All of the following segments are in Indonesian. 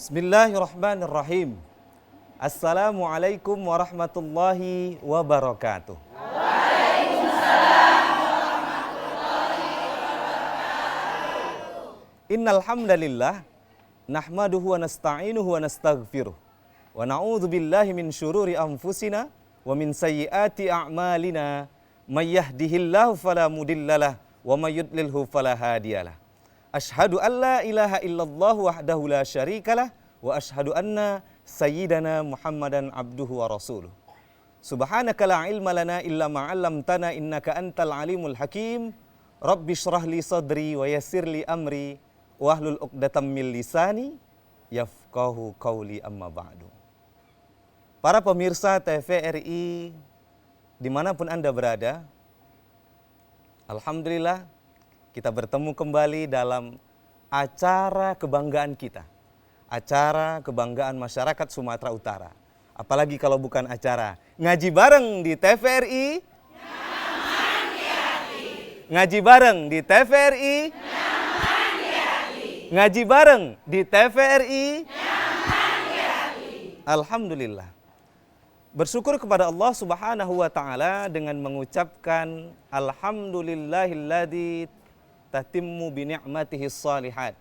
Bismillahirrahmanirrahim. Assalamualaikum warahmatullahi wabarakatuh. Innal hamdalillah nahmaduhu wa nasta'inuhu wa nastaghfiruh wa na'udzu billahi min syururi anfusina wa min sayyiati a'malina may yahdihillahu fala mudhillalah wa may yudlilhu fala hadiyalah. Ashhadu an la ilaha illallah wahdahu la syarikalah wa ashhadu anna sayyidana Muhammadan abduhu wa rasuluh. Subhanaka la ilma lana illa ma 'allamtana innaka antal alimul hakim. Rabbi shrah li sadri wa yassir li amri wahlul 'uqdatam min lisani yafqahu qawli amma ba'du. Para pemirsa TVRI dimanapun Anda berada, alhamdulillah kita bertemu kembali dalam acara kebanggaan kita. Acara kebanggaan masyarakat Sumatera Utara. Apalagi kalau bukan acara ngaji bareng di TVRI. Nyaman di hati. Ngaji bareng di TVRI. Nyaman di hati. Ngaji bareng di TVRI. Nyaman di hati. Alhamdulillah. Bersyukur kepada Allah Subhanahu wa taala dengan mengucapkan alhamdulillahilladzi tatimmu bi ni'matihi shalihat.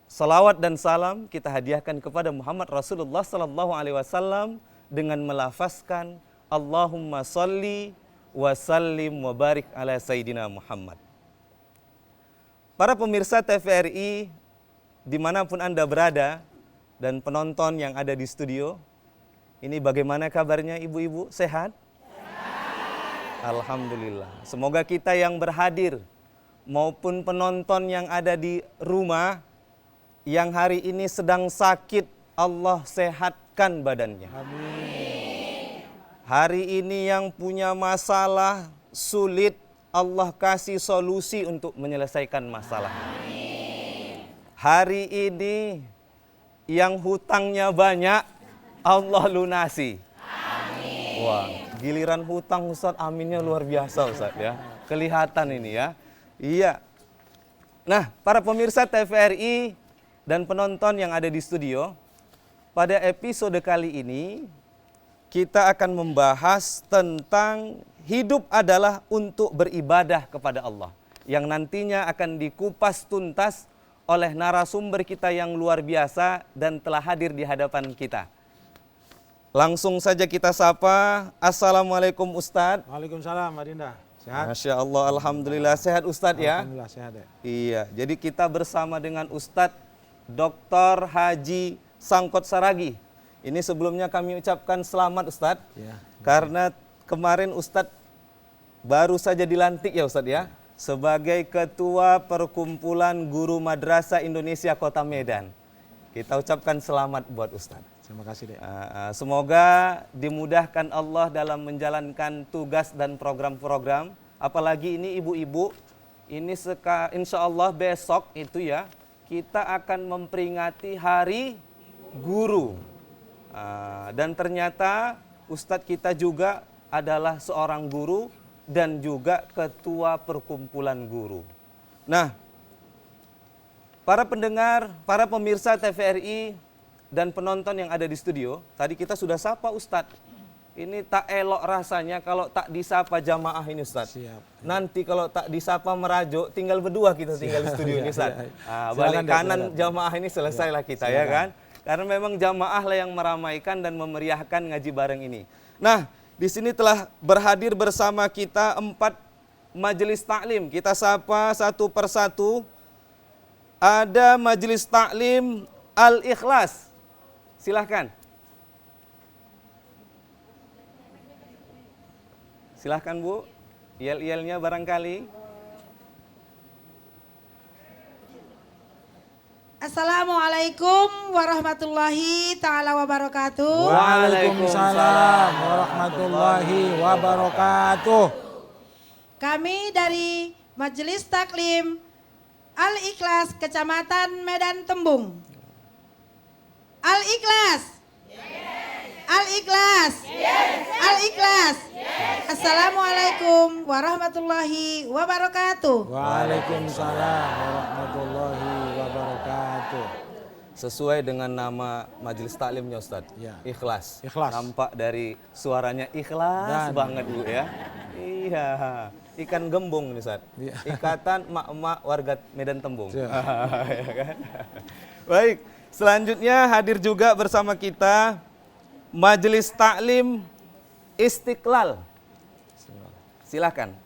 Salawat dan salam kita hadiahkan kepada Muhammad Rasulullah sallallahu alaihi wasallam dengan melafazkan Allahumma shalli wa sallim wa barik ala sayyidina Muhammad. Para pemirsa TVRI dimanapun Anda berada dan penonton yang ada di studio, ini bagaimana kabarnya ibu-ibu? Sehat? Alhamdulillah. Semoga kita yang berhadir maupun penonton yang ada di rumah yang hari ini sedang sakit, Allah sehatkan badannya. Amin. Hari ini yang punya masalah sulit, Allah kasih solusi untuk menyelesaikan masalah. Amin. Hari ini yang hutangnya banyak, Allah lunasi. Amin. Wah, giliran hutang Ustaz, aminnya luar biasa Ustaz ya. Kelihatan ini ya. Iya. Nah, para pemirsa TVRI dan penonton yang ada di studio, pada episode kali ini kita akan membahas tentang hidup adalah untuk beribadah kepada Allah, yang nantinya akan dikupas tuntas oleh narasumber kita yang luar biasa dan telah hadir di hadapan kita. Langsung saja kita sapa. Assalamualaikum Ustadz. Waalaikumsalam Mbak Dinda. Sehat? Masya Allah, alhamdulillah sehat Ustadz ya. Alhamdulillah sehat ya. Iya, jadi kita bersama dengan Ustadz Dr. Haji Sangkot Saragi. Ini sebelumnya kami ucapkan selamat Ustadz ya. Karena kemarin Ustadz baru saja dilantik ya Ustadz ya, sebagai Ketua Perkumpulan Guru Madrasah Indonesia Kota Medan. Kita ucapkan selamat buat Ustadz. Terima kasih Dek. Semoga dimudahkan Allah dalam menjalankan tugas dan program-program. Apalagi ini ibu-ibu, ini insya Allah besok itu ya, kita akan memperingati Hari Guru. Dan ternyata Ustadz kita juga adalah seorang guru dan juga Ketua Perkumpulan Guru. Nah, para pendengar, para pemirsa TVRI dan penonton yang ada di studio, tadi kita sudah sapa Ustadz. Ini tak elok rasanya kalau tak disapa jamaah ini Ustadz. Siap. Nanti kalau tak disapa merajuk, tinggal berdua kita tinggal di studio ini Ustadz. Balik kanan jamaah ini selesailah kita ya kan. Karena memang jamaah lah yang meramaikan dan memeriahkan ngaji bareng ini. Nah, di sini telah berhadir bersama kita 4 majelis taklim. Kita sapa satu persatu. Ada majelis taklim Al-Ikhlas. Silahkan. Silahkan Bu, yel-yelnya barangkali. Assalamualaikum warahmatullahi ta'ala wabarakatuh. Waalaikumsalam warahmatullahi wabarakatuh. Kami dari Majelis Taklim Al-Ikhlas Kecamatan Medan Tembung. Al-Ikhlas. Al-Ikhlas. Al-Ikhlas. Assalamualaikum warahmatullahi wabarakatuh. Waalaikumsalam warahmatullahi wabarakatuh. Sesuai dengan nama majelis taklimnya Ustadz, Ya. Ikhlas. Ikhlas. Nampak dari suaranya ikhlas Dan- banget Bu ya. Iya, ikan gembung nih Ustadz. Iya. Ikatan emak-emak warga Medan Tembung. Siap. Ya kan? Baik, selanjutnya hadir juga bersama kita Majelis Taklim Istiqlal. Silakan.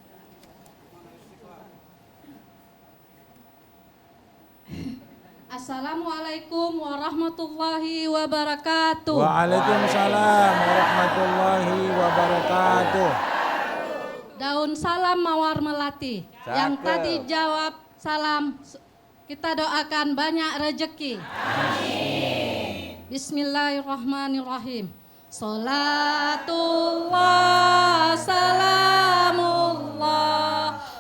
Assalamualaikum warahmatullahi wabarakatuh. Waalaikumsalam warahmatullahi wabarakatuh. Daun salam mawar melati. Yang Cakep. tadi jawab salam, kita doakan banyak rejeki. Bismillahirrahmanirrahim. Salatullah salamullah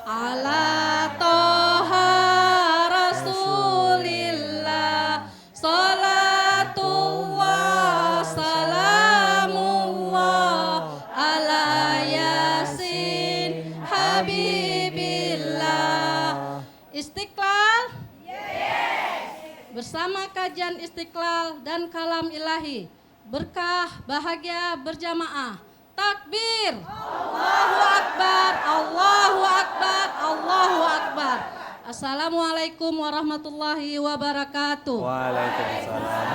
ala toha rasulillah. Salatullah salamullah ala yasin habibillah. Istiqlal? Bersama kajian Istiqlal dan kalam ilahi, berkah bahagia berjamaah. Takbir. Allahu Akbar, Allahu Akbar, Allahu Akbar. Assalamualaikum warahmatullahi wabarakatuh. Waalaikumsalam.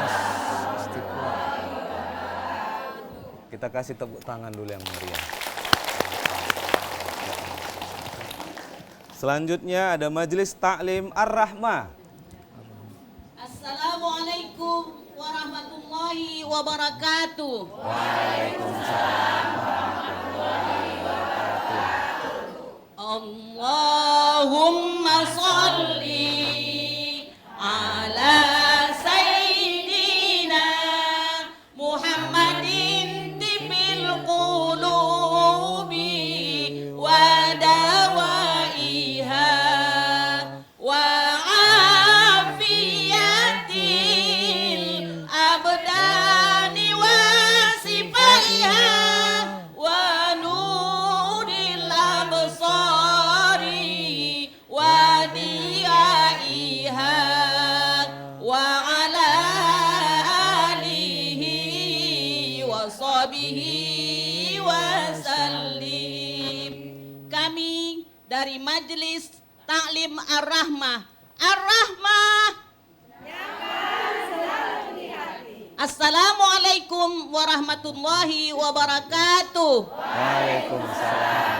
Kita kasih tepuk tangan dulu yang meriah. Selanjutnya ada Majelis Taklim Ar-Rahmah. Assalamualaikum warahmatullahi wabarakatuh. Allahumma salli ala sayyidina Muhammadin tibil qulubi wa dawaiha wa afiyatil abdani wa sifaiha wa nuril absari wa diyaiha wa ala alihi wa sahbihi wa sallim. Kami dari Majelis Taklim Ar-Rahmah. Ar-Rahmah. Assalamualaikum warahmatullahi wabarakatuh. Waalaikumsalam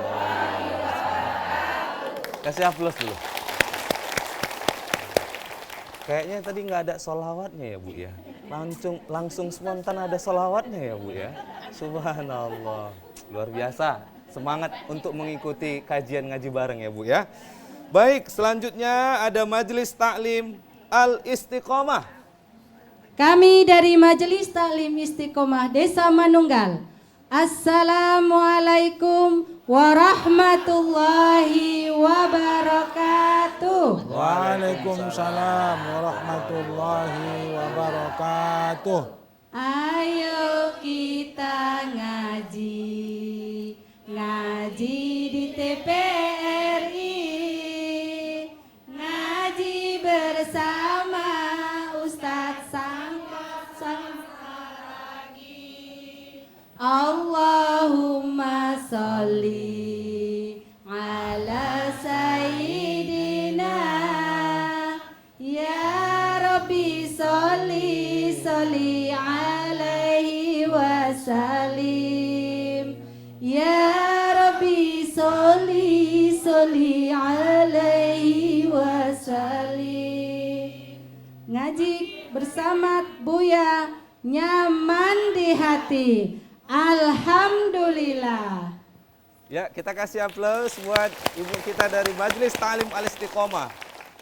warahmatullahi wabarakatuh. Kasih aplaus dulu. Kayaknya tadi nggak ada solawatnya ya Bu ya. Langsung spontan ada solawatnya ya Bu ya. Subhanallah. Luar biasa. Semangat untuk mengikuti kajian ngaji bareng ya Bu ya. Baik, selanjutnya ada Majelis Taklim Al-Istiqomah. Kami dari Majelis Taklim Istiqomah Desa Manunggal. Assalamualaikum warahmatullahi wabarakatuh. Waalaikumsalam warahmatullahi wabarakatuh. Ayo kita ngaji, ngaji di TPRI, ngaji bersama Ustadz Sangkot Saragi. Allahumma sholli ala sayyidina, ya Rabbi sholli sholli alaihi wasallim, ya Rabbi sholli sholli alaihi wasallim. Ngaji bersama Buya nyaman di hati. Alhamdulillah. Ya, kita kasih aplaus buat ibu kita dari Majelis Taklim Al-Istiqomah.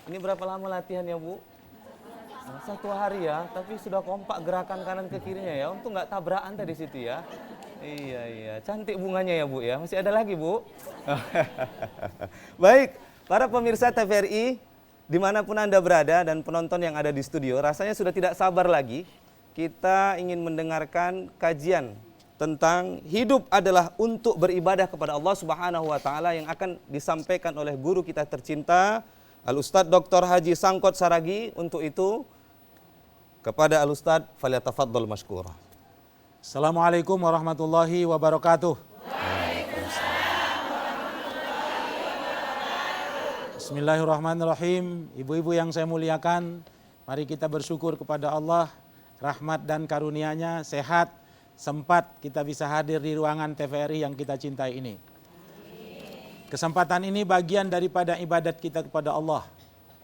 Ini berapa lama latihan ya Bu? 1 hari ya, tapi sudah kompak gerakan kanan ke kirinya ya. Untuk nggak tabrakan tadi situ ya. Iya, cantik bunganya ya Bu ya. Masih ada lagi Bu? Baik, para pemirsa TVRI, dimanapun Anda berada dan penonton yang ada di studio, rasanya sudah tidak sabar lagi. Kita ingin mendengarkan kajian tentang hidup adalah untuk beribadah kepada Allah Subhanahu wa taala yang akan disampaikan oleh guru kita tercinta Al Ustadz Dr. Haji Sangkot Saragi. Untuk itu Kepada Al-Ustadz, falyatafaddal mashkura. Assalamualaikum warahmatullahi wabarakatuh. Bismillahirrahmanirrahim. Ibu-ibu yang saya muliakan, mari kita bersyukur kepada Allah, rahmat dan karunia-Nya, sehat, sempat kita bisa hadir di ruangan TVRI yang kita cintai ini. Kesempatan ini bagian daripada ibadat kita kepada Allah.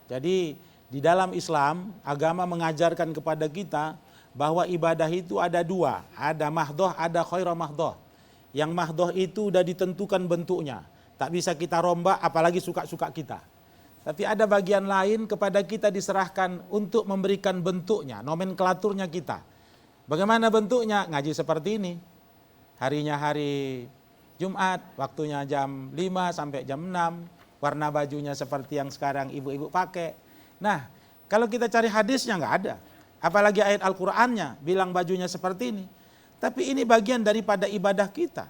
Jadi di dalam Islam, agama mengajarkan kepada kita bahwa ibadah itu ada dua. Ada mahdoh, ada khairah mahdoh. Yang mahdoh itu sudah ditentukan bentuknya. Tak bisa kita rombak, apalagi suka-suka kita. Tapi ada bagian lain kepada kita diserahkan untuk memberikan bentuknya, nomenklaturnya kita. Bagaimana bentuknya? Ngaji seperti ini. Harinya hari Jumat, waktunya jam 5 sampai jam 6. Warna bajunya seperti yang sekarang ibu-ibu pakai. Nah, kalau kita cari hadisnya nggak ada. Apalagi ayat Al-Qur'annya bilang bajunya seperti ini. Tapi ini bagian daripada ibadah kita.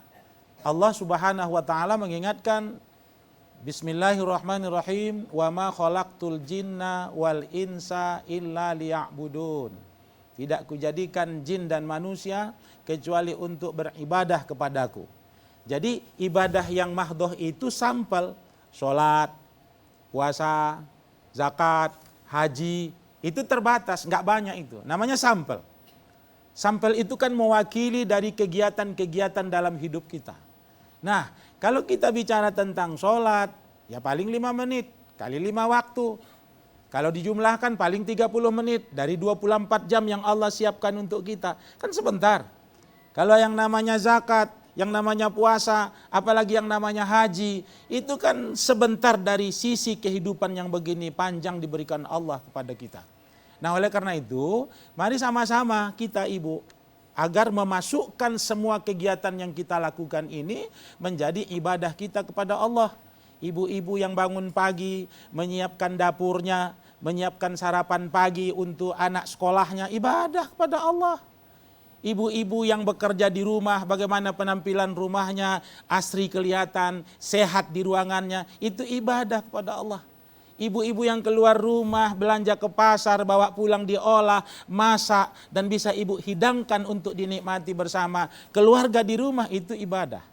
Allah Subhanahu wa taala mengingatkan, Bismillahirrahmanirrahim, wa ma khalaqtul jinna wal insa illa liya'budun. Tidak kujadikan jin dan manusia kecuali untuk beribadah kepadaku. Jadi ibadah yang mahdoh itu sampel, sholat, puasa, zakat, haji, itu terbatas, nggak banyak itu. Namanya sampel. Sampel itu kan mewakili dari kegiatan-kegiatan dalam hidup kita. Nah, kalau kita bicara tentang sholat, ya paling 5 menit, kali 5 waktu. Kalau dijumlahkan paling 30 menit dari 24 jam yang Allah siapkan untuk kita. Kan sebentar. Kalau yang namanya zakat, yang namanya puasa, apalagi yang namanya haji, itu kan sebentar dari sisi kehidupan yang begini panjang diberikan Allah kepada kita. Nah, oleh karena itu, mari sama-sama kita ibu, agar memasukkan semua kegiatan yang kita lakukan ini menjadi ibadah kita kepada Allah. Ibu-ibu yang bangun pagi, menyiapkan dapurnya, menyiapkan sarapan pagi untuk anak sekolahnya, ibadah kepada Allah. Ibu-ibu yang bekerja di rumah, bagaimana penampilan rumahnya, asri kelihatan, sehat di ruangannya, itu ibadah kepada Allah. Ibu-ibu yang keluar rumah, belanja ke pasar, bawa pulang diolah, masak, dan bisa ibu hidangkan untuk dinikmati bersama keluarga di rumah, itu ibadah.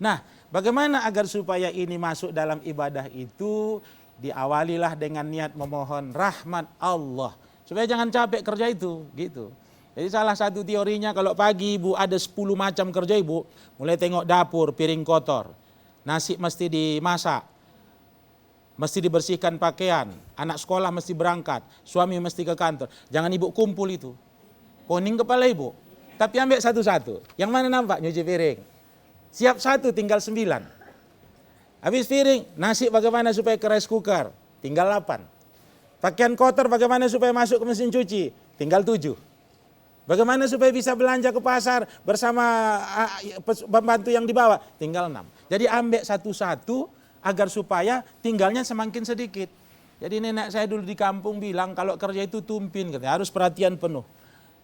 Nah, bagaimana agar supaya ini masuk dalam ibadah itu? Diawalilah dengan niat memohon rahmat Allah. Supaya jangan capek kerja itu, gitu. Jadi salah satu teorinya kalau pagi ibu ada 10 macam kerja ibu, mulai tengok dapur, piring kotor, nasi mesti dimasak, mesti dibersihkan pakaian, anak sekolah mesti berangkat, suami mesti ke kantor. Jangan ibu kumpul itu, poning kepala ibu, tapi ambil satu-satu. Yang mana nampak? Nyuci piring. Siap 1 tinggal 9. Habis piring, nasi bagaimana supaya ke rice cooker? Tinggal 8. Pakaian kotor bagaimana supaya masuk ke mesin cuci? Tinggal 7. Bagaimana supaya bisa belanja ke pasar bersama pembantu yang dibawa? Tinggal 6. Jadi ambil satu-satu agar supaya tinggalnya semakin sedikit. Jadi nenek saya dulu di kampung bilang kalau kerja itu tumpin, harus perhatian penuh.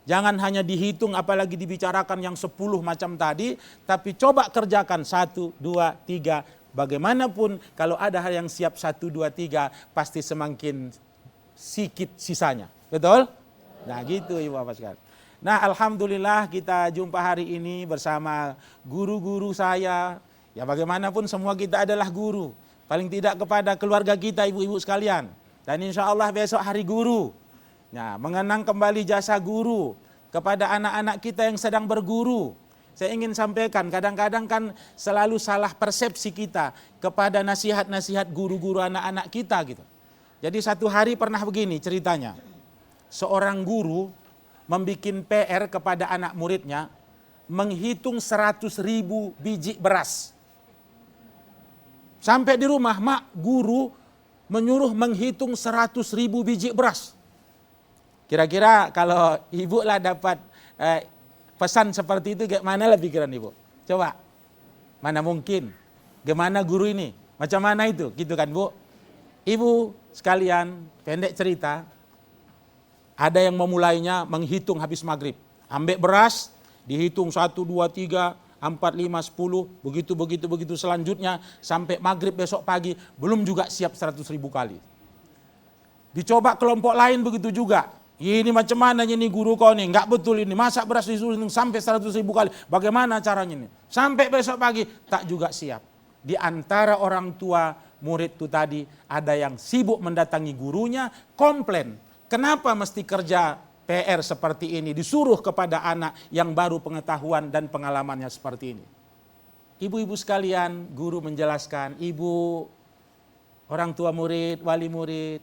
Jangan hanya dihitung apalagi dibicarakan yang 10 macam tadi, tapi coba kerjakan 1, 2, 3. Bagaimanapun kalau ada hal yang siap 1, 2, 3 pasti semakin sedikit sisanya. Betul? Nah gitu ibu bapak sekalian. Nah alhamdulillah kita jumpa hari ini bersama guru-guru saya. Ya bagaimanapun semua kita adalah guru. Paling tidak kepada keluarga kita ibu-ibu sekalian. Dan insya Allah besok hari guru. Nah mengenang kembali jasa guru kepada anak-anak kita yang sedang berguru. Saya ingin sampaikan kadang-kadang kan selalu salah persepsi kita kepada nasihat-nasihat guru-guru anak-anak kita gitu. Jadi satu hari pernah begini ceritanya. Seorang guru membuat PR kepada anak muridnya, menghitung 100.000 biji beras. Sampai di rumah, mak guru menyuruh menghitung 100.000 biji beras. Kira-kira kalau ibu lah dapat pesan seperti itu, gimana lah pikiran ibu? Coba, mana mungkin? Gimana guru ini? Macam mana itu? Gitu kan bu? Ibu sekalian, pendek cerita, ada yang memulainya menghitung habis maghrib. Ambil beras, dihitung 1, 2, 3, 4, 5, 10, begitu selanjutnya sampai maghrib besok pagi, belum juga siap 100.000 kali. Dicoba kelompok lain begitu juga. Ini macam mana ini guru kau nih? Enggak betul ini. Masak beras disuruh sampai 100.000 kali. Bagaimana caranya ini? Sampai besok pagi tak juga siap. Di antara orang tua murid itu tadi ada yang sibuk mendatangi gurunya, komplain. Kenapa mesti kerja PR seperti ini? Disuruh kepada anak yang baru pengetahuan dan pengalamannya seperti ini. Ibu-ibu sekalian, guru menjelaskan, ibu, orang tua murid, wali murid,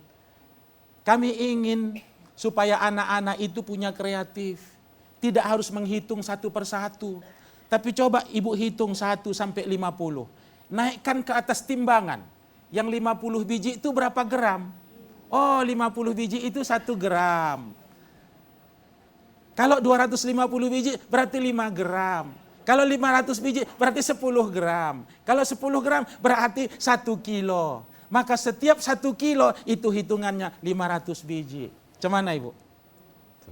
kami ingin supaya anak-anak itu punya kreatif. Tidak harus menghitung satu persatu. Tapi coba ibu hitung 1 sampai 50. Naikkan ke atas timbangan. Yang 50 biji itu berapa gram? Oh, 50 biji itu 1 gram. Kalau 250 biji berarti 5 gram. Kalau 500 biji berarti 10 gram. Kalau 10 gram berarti 1 kilo. Maka setiap 1 kilo itu hitungannya 500 biji. Cemana ibu?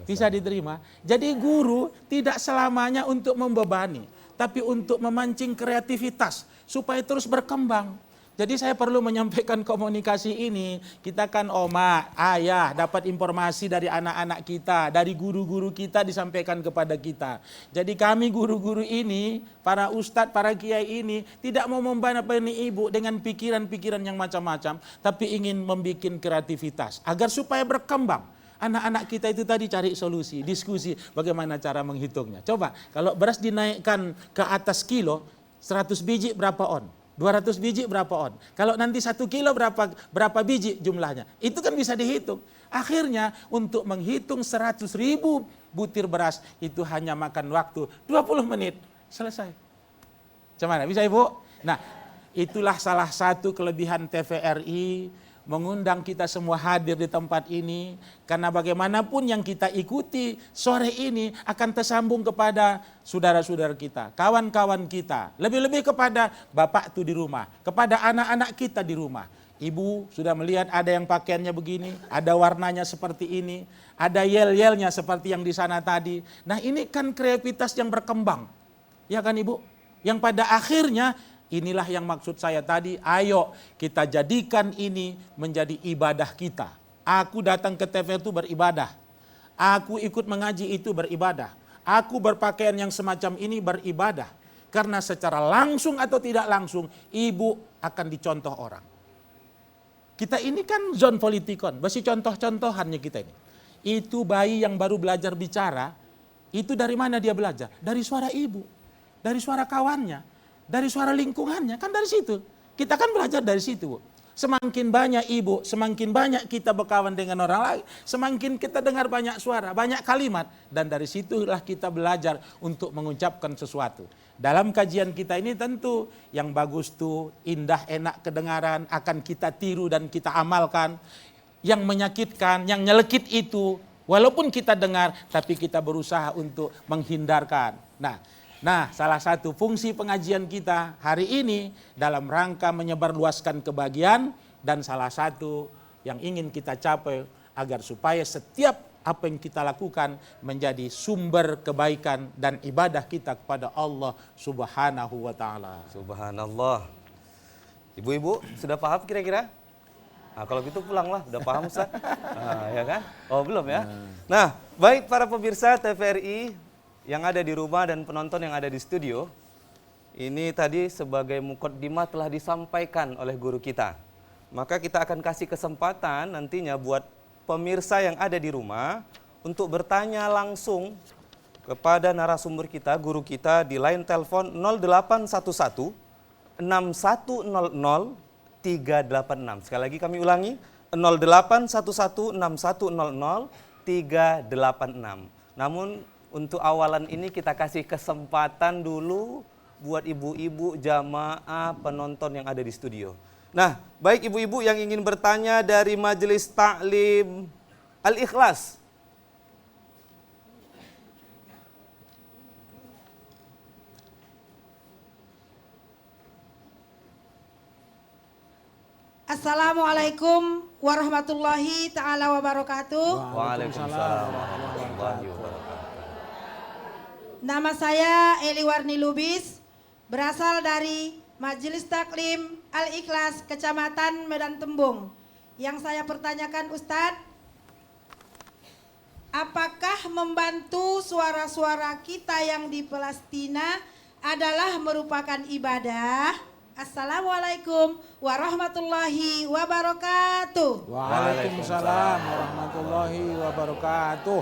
Bisa diterima? Jadi guru tidak selamanya untuk membebani, tapi untuk memancing kreativitas supaya terus berkembang. Jadi saya perlu menyampaikan komunikasi ini. Kita kan oma, ayah dapat informasi dari anak-anak kita, dari guru-guru kita disampaikan kepada kita. Jadi kami guru-guru ini, para ustadz, para kiai ini tidak mau membebani ibu dengan pikiran-pikiran yang macam-macam, tapi ingin membuat kreativitas agar supaya berkembang. Anak-anak kita itu tadi cari solusi, diskusi bagaimana cara menghitungnya. Coba kalau beras dinaikkan ke atas kilo, 100 biji berapa on? 200 biji berapa on? Kalau nanti 1 kilo berapa biji jumlahnya? Itu kan bisa dihitung. Akhirnya untuk menghitung 100.000 butir beras itu hanya makan waktu 20 menit. Selesai. Gimana? Bisa ibu? Nah, itulah salah satu kelebihan TVRI. Mengundang kita semua hadir di tempat ini. Karena bagaimanapun yang kita ikuti sore ini akan tersambung kepada saudara-saudara kita, kawan-kawan kita. Lebih-lebih kepada bapak itu di rumah, kepada anak-anak kita di rumah. Ibu sudah melihat ada yang pakaiannya begini, ada warnanya seperti ini, ada yel-yelnya seperti yang di sana tadi. Nah ini kan kreativitas yang berkembang. Ya kan ibu? Yang pada akhirnya inilah yang maksud saya tadi, ayo kita jadikan ini menjadi ibadah kita. Aku datang ke TVRI itu beribadah. Aku ikut mengaji itu beribadah. Aku berpakaian yang semacam ini beribadah. Karena secara langsung atau tidak langsung, ibu akan dicontoh orang. Kita ini kan zon politikon, masih contoh-contohannya kita ini. Itu bayi yang baru belajar bicara, itu dari mana dia belajar? Dari suara ibu, dari suara kawannya. Dari suara lingkungannya, kan dari situ. Kita kan belajar dari situ, Bu. Semakin banyak ibu, semakin banyak kita berkawan dengan orang lain, semakin kita dengar banyak suara, banyak kalimat. Dan dari situlah kita belajar untuk mengucapkan sesuatu. Dalam kajian kita ini tentu yang bagus tuh, indah, enak kedengaran, akan kita tiru dan kita amalkan. Yang menyakitkan, yang nyelekit itu, walaupun kita dengar, tapi kita berusaha untuk menghindarkan. Nah, salah satu fungsi pengajian kita hari ini dalam rangka menyebarluaskan kebahagiaan dan salah satu yang ingin kita capai agar supaya setiap apa yang kita lakukan menjadi sumber kebaikan dan ibadah kita kepada Allah Subhanahu wa ta'ala. Subhanallah. Ibu-ibu sudah paham kira-kira? Nah, kalau gitu pulanglah, udah paham Ustaz? Ya kan? Oh belum ya? Nah, baik para pemirsa TVRI yang ada di rumah dan penonton yang ada di studio, ini tadi sebagai mukaddimah telah disampaikan oleh guru kita. Maka kita akan kasih kesempatan nantinya buat pemirsa yang ada di rumah untuk bertanya langsung kepada narasumber kita, guru kita di line telepon 0811 6100 386. Sekali lagi kami ulangi, 0811 6100 386. Namun untuk awalan ini kita kasih kesempatan dulu buat ibu-ibu jamaah penonton yang ada di studio. Nah, baik ibu-ibu yang ingin bertanya dari Majelis Taklim Al-Ikhlas. Assalamualaikum warahmatullahi ta'ala wabarakatuh. Waalaikumsalam warahmatullahi wabarakatuh. Nama saya Eli Warni Lubis, berasal dari Majelis Taklim Al-Ikhlas Kecamatan Medan Tembung. Yang saya pertanyakan Ustadz, apakah membantu suara-suara kita yang di Palestina adalah merupakan ibadah? Assalamualaikum warahmatullahi wabarakatuh. Waalaikumsalam warahmatullahi wabarakatuh.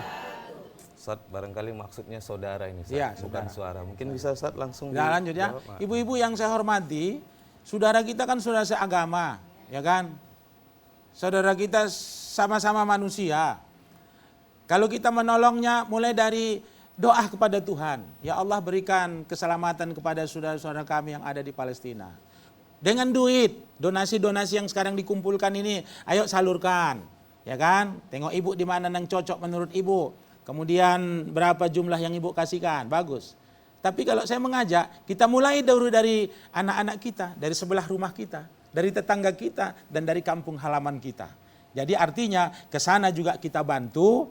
Ustaz, barangkali maksudnya saudara ini, Ustaz, Iya, bukan saudara. suara. Mungkin bisa Ustaz langsung Nah, lanjut ya. dijawab, Pak. Ibu-ibu yang saya hormati, saudara kita kan saudara seagama, ya kan? Saudara kita sama-sama manusia. Kalau kita menolongnya mulai dari doa kepada Tuhan, ya Allah berikan keselamatan kepada saudara-saudara kami yang ada di Palestina. Dengan duit, donasi-donasi yang sekarang dikumpulkan ini, ayo salurkan, ya kan? Tengok ibu di mana yang cocok menurut ibu. Kemudian berapa jumlah yang ibu kasihkan, bagus. Tapi kalau saya mengajak, kita mulai dulu dari anak-anak kita, dari sebelah rumah kita, dari tetangga kita, dan dari kampung halaman kita. Jadi artinya ke sana juga kita bantu,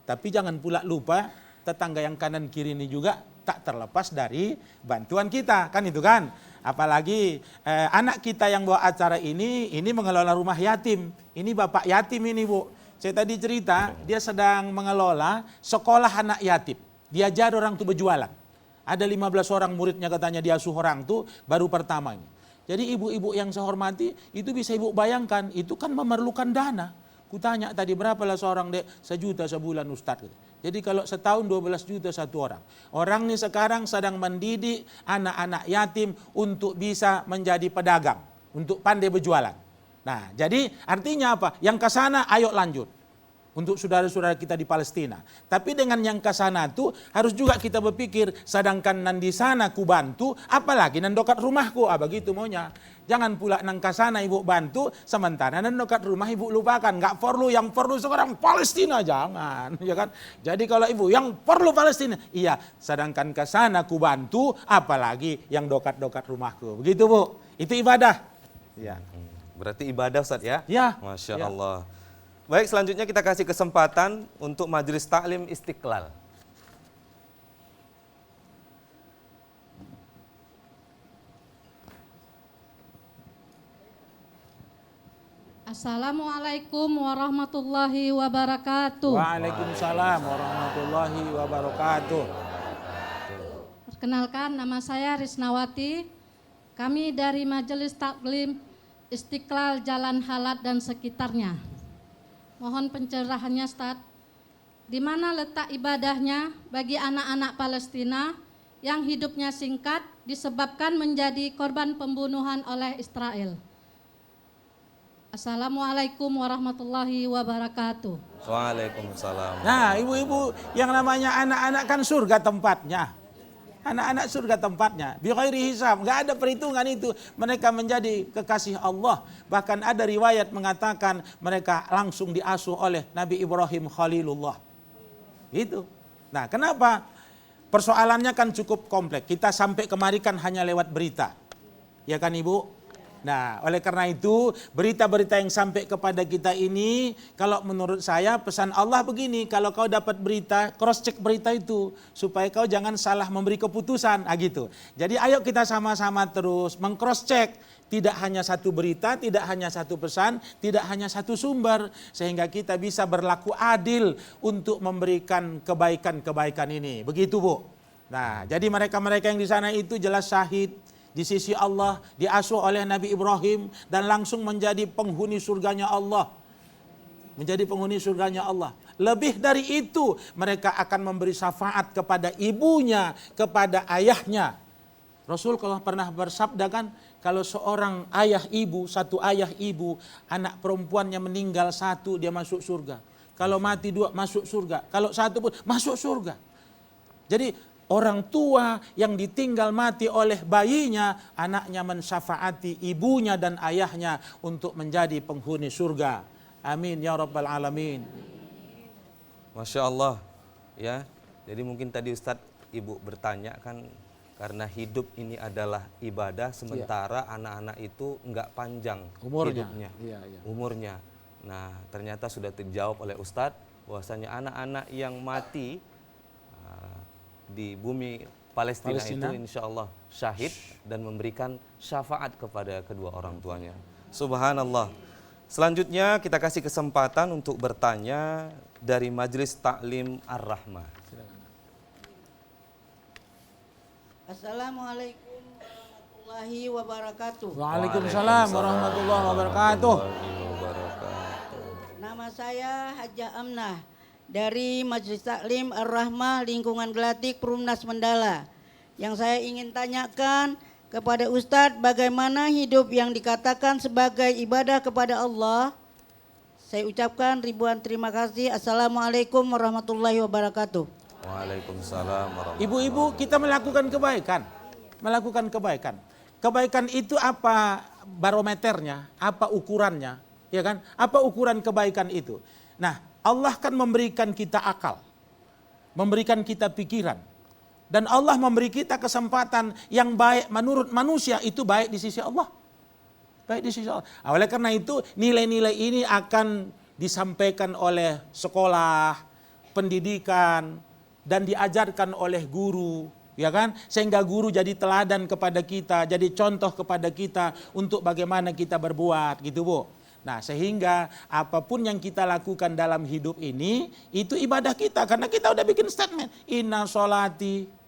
tapi jangan pula lupa tetangga yang kanan kiri ini juga tak terlepas dari bantuan kita, kan itu kan. Apalagi anak kita yang bawa acara ini mengelola rumah yatim. Ini bapak yatim ini, Bu. Saya tadi cerita, dia sedang mengelola sekolah anak yatim. Diajar orang tuh berjualan. Ada 15 orang muridnya katanya diasuh orang tuh baru pertama ini. Jadi ibu-ibu yang saya hormati, itu bisa ibu bayangkan, itu kan memerlukan dana. Kutanya tadi berapa lah seorang dek? 1 juta sebulan Ustadz. Jadi kalau setahun 12 juta satu orang. Orang ini sekarang sedang mendidik anak-anak yatim untuk bisa menjadi pedagang. Untuk pandai berjualan. Nah, jadi artinya apa? Yang ke sana ayo lanjut. Untuk saudara-saudara kita di Palestina. Tapi dengan yang ke sana itu harus juga kita berpikir, sedangkan nan di sana ku bantu, apalagi nan dekat rumahku. Begitu maunya. Jangan pula nang ke sana ibu bantu, sementara nan dekat rumah ibu lupakan. Enggak perlu, yang perlu sekarang Palestina, jangan. Ya kan? Jadi kalau ibu yang perlu Palestina, iya, sedangkan ke sana ku bantu, apalagi yang dekat-dekat rumahku. Begitu, Bu. Itu ibadah. Ya. Berarti ibadah, Ustaz, ya? Ya. Masya Ya. Allah. Baik, selanjutnya kita kasih kesempatan untuk Majelis Taklim Istiqlal. Assalamualaikum warahmatullahi wabarakatuh. Waalaikumsalam warahmatullahi wabarakatuh. Perkenalkan, nama saya Risnawati. Kami dari Majelis Taklim Istiqlal Jalan Halat dan sekitarnya. Mohon pencerahannya, Ustaz. Di mana letak ibadahnya bagi anak-anak Palestina yang hidupnya singkat disebabkan menjadi korban pembunuhan oleh Israel? Assalamualaikum warahmatullahi wabarakatuh. Waalaikumsalam. Nah, ibu-ibu yang namanya anak-anak kan surga tempatnya. Anak-anak surga tempatnya. Bi ghairi hisab, enggak ada perhitungan itu. Mereka menjadi kekasih Allah. Bahkan ada riwayat mengatakan mereka langsung diasuh oleh Nabi Ibrahim Khalilullah. Itu. Nah, kenapa? Persoalannya kan cukup kompleks. Kita sampai kemari kan hanya lewat berita. Ya kan, Ibu? Nah, oleh karena itu berita-berita yang sampai kepada kita ini, kalau menurut saya pesan Allah begini, kalau kau dapat berita, cross check berita itu supaya kau jangan salah memberi keputusan, gitu. Jadi ayo kita sama-sama terus meng-cross check, tidak hanya satu berita, tidak hanya satu pesan, tidak hanya satu sumber, sehingga kita bisa berlaku adil untuk memberikan kebaikan-kebaikan ini. Begitu, Bu. Nah, jadi mereka-mereka yang di sana itu jelas syahid di sisi Allah, diasuh oleh Nabi Ibrahim dan langsung menjadi penghuni surganya Allah. Menjadi penghuni surganya Allah. Lebih dari itu, mereka akan memberi syafaat kepada ibunya, kepada ayahnya. Rasul kalau pernah bersabda kan, kalau seorang ayah ibu, satu ayah ibu, anak perempuannya meninggal satu, dia masuk surga. Kalau mati dua, masuk surga. Kalau satu pun, masuk surga. Jadi orang tua yang ditinggal mati oleh bayinya, anaknya mensyafaati ibunya dan ayahnya untuk menjadi penghuni surga. Amin ya rabbal alamin. Masya Allah. Ya, jadi mungkin tadi Ustadz Ibu bertanya kan, karena hidup ini adalah ibadah, sementara anak-anak itu enggak panjang Umurnya. hidupnya. Iya, iya. Umurnya. Nah, ternyata sudah dijawab oleh Ustadz bahwasanya anak-anak yang mati di bumi Palestina itu insya Allah syahid dan memberikan syafaat kepada kedua orang tuanya. Subhanallah. Selanjutnya kita kasih kesempatan untuk bertanya dari Majelis Taklim Ar-Rahmah. Assalamualaikum warahmatullahi wabarakatuh. Waalaikumsalam warahmatullahi wabarakatuh. Nama saya Hajah Amnah dari Majelis Taklim Ar-Rahmah Lingkungan Gelatik Perumnas Mendala. Yang saya ingin tanyakan kepada Ustadz, bagaimana hidup yang dikatakan sebagai ibadah kepada Allah? Saya ucapkan ribuan terima kasih. Assalamualaikum warahmatullahi wabarakatuh. Waalaikumsalam warahmatullahi wabarakatuh. Ibu-ibu, kita melakukan kebaikan. Melakukan kebaikan. Kebaikan itu apa barometernya, apa ukurannya, ya kan? Apa ukuran kebaikan itu? Nah, Allah kan memberikan kita akal, memberikan kita pikiran, dan Allah memberi kita kesempatan yang baik menurut manusia itu baik di sisi Allah. Baik di sisi Allah. Oleh karena itu nilai-nilai ini akan disampaikan oleh sekolah, pendidikan, dan diajarkan oleh guru, ya kan? Sehingga guru jadi teladan kepada kita, jadi contoh kepada kita untuk bagaimana kita berbuat, gitu Bu. Nah, sehingga apapun yang kita lakukan dalam hidup ini itu ibadah kita, karena kita udah bikin statement, inna sholati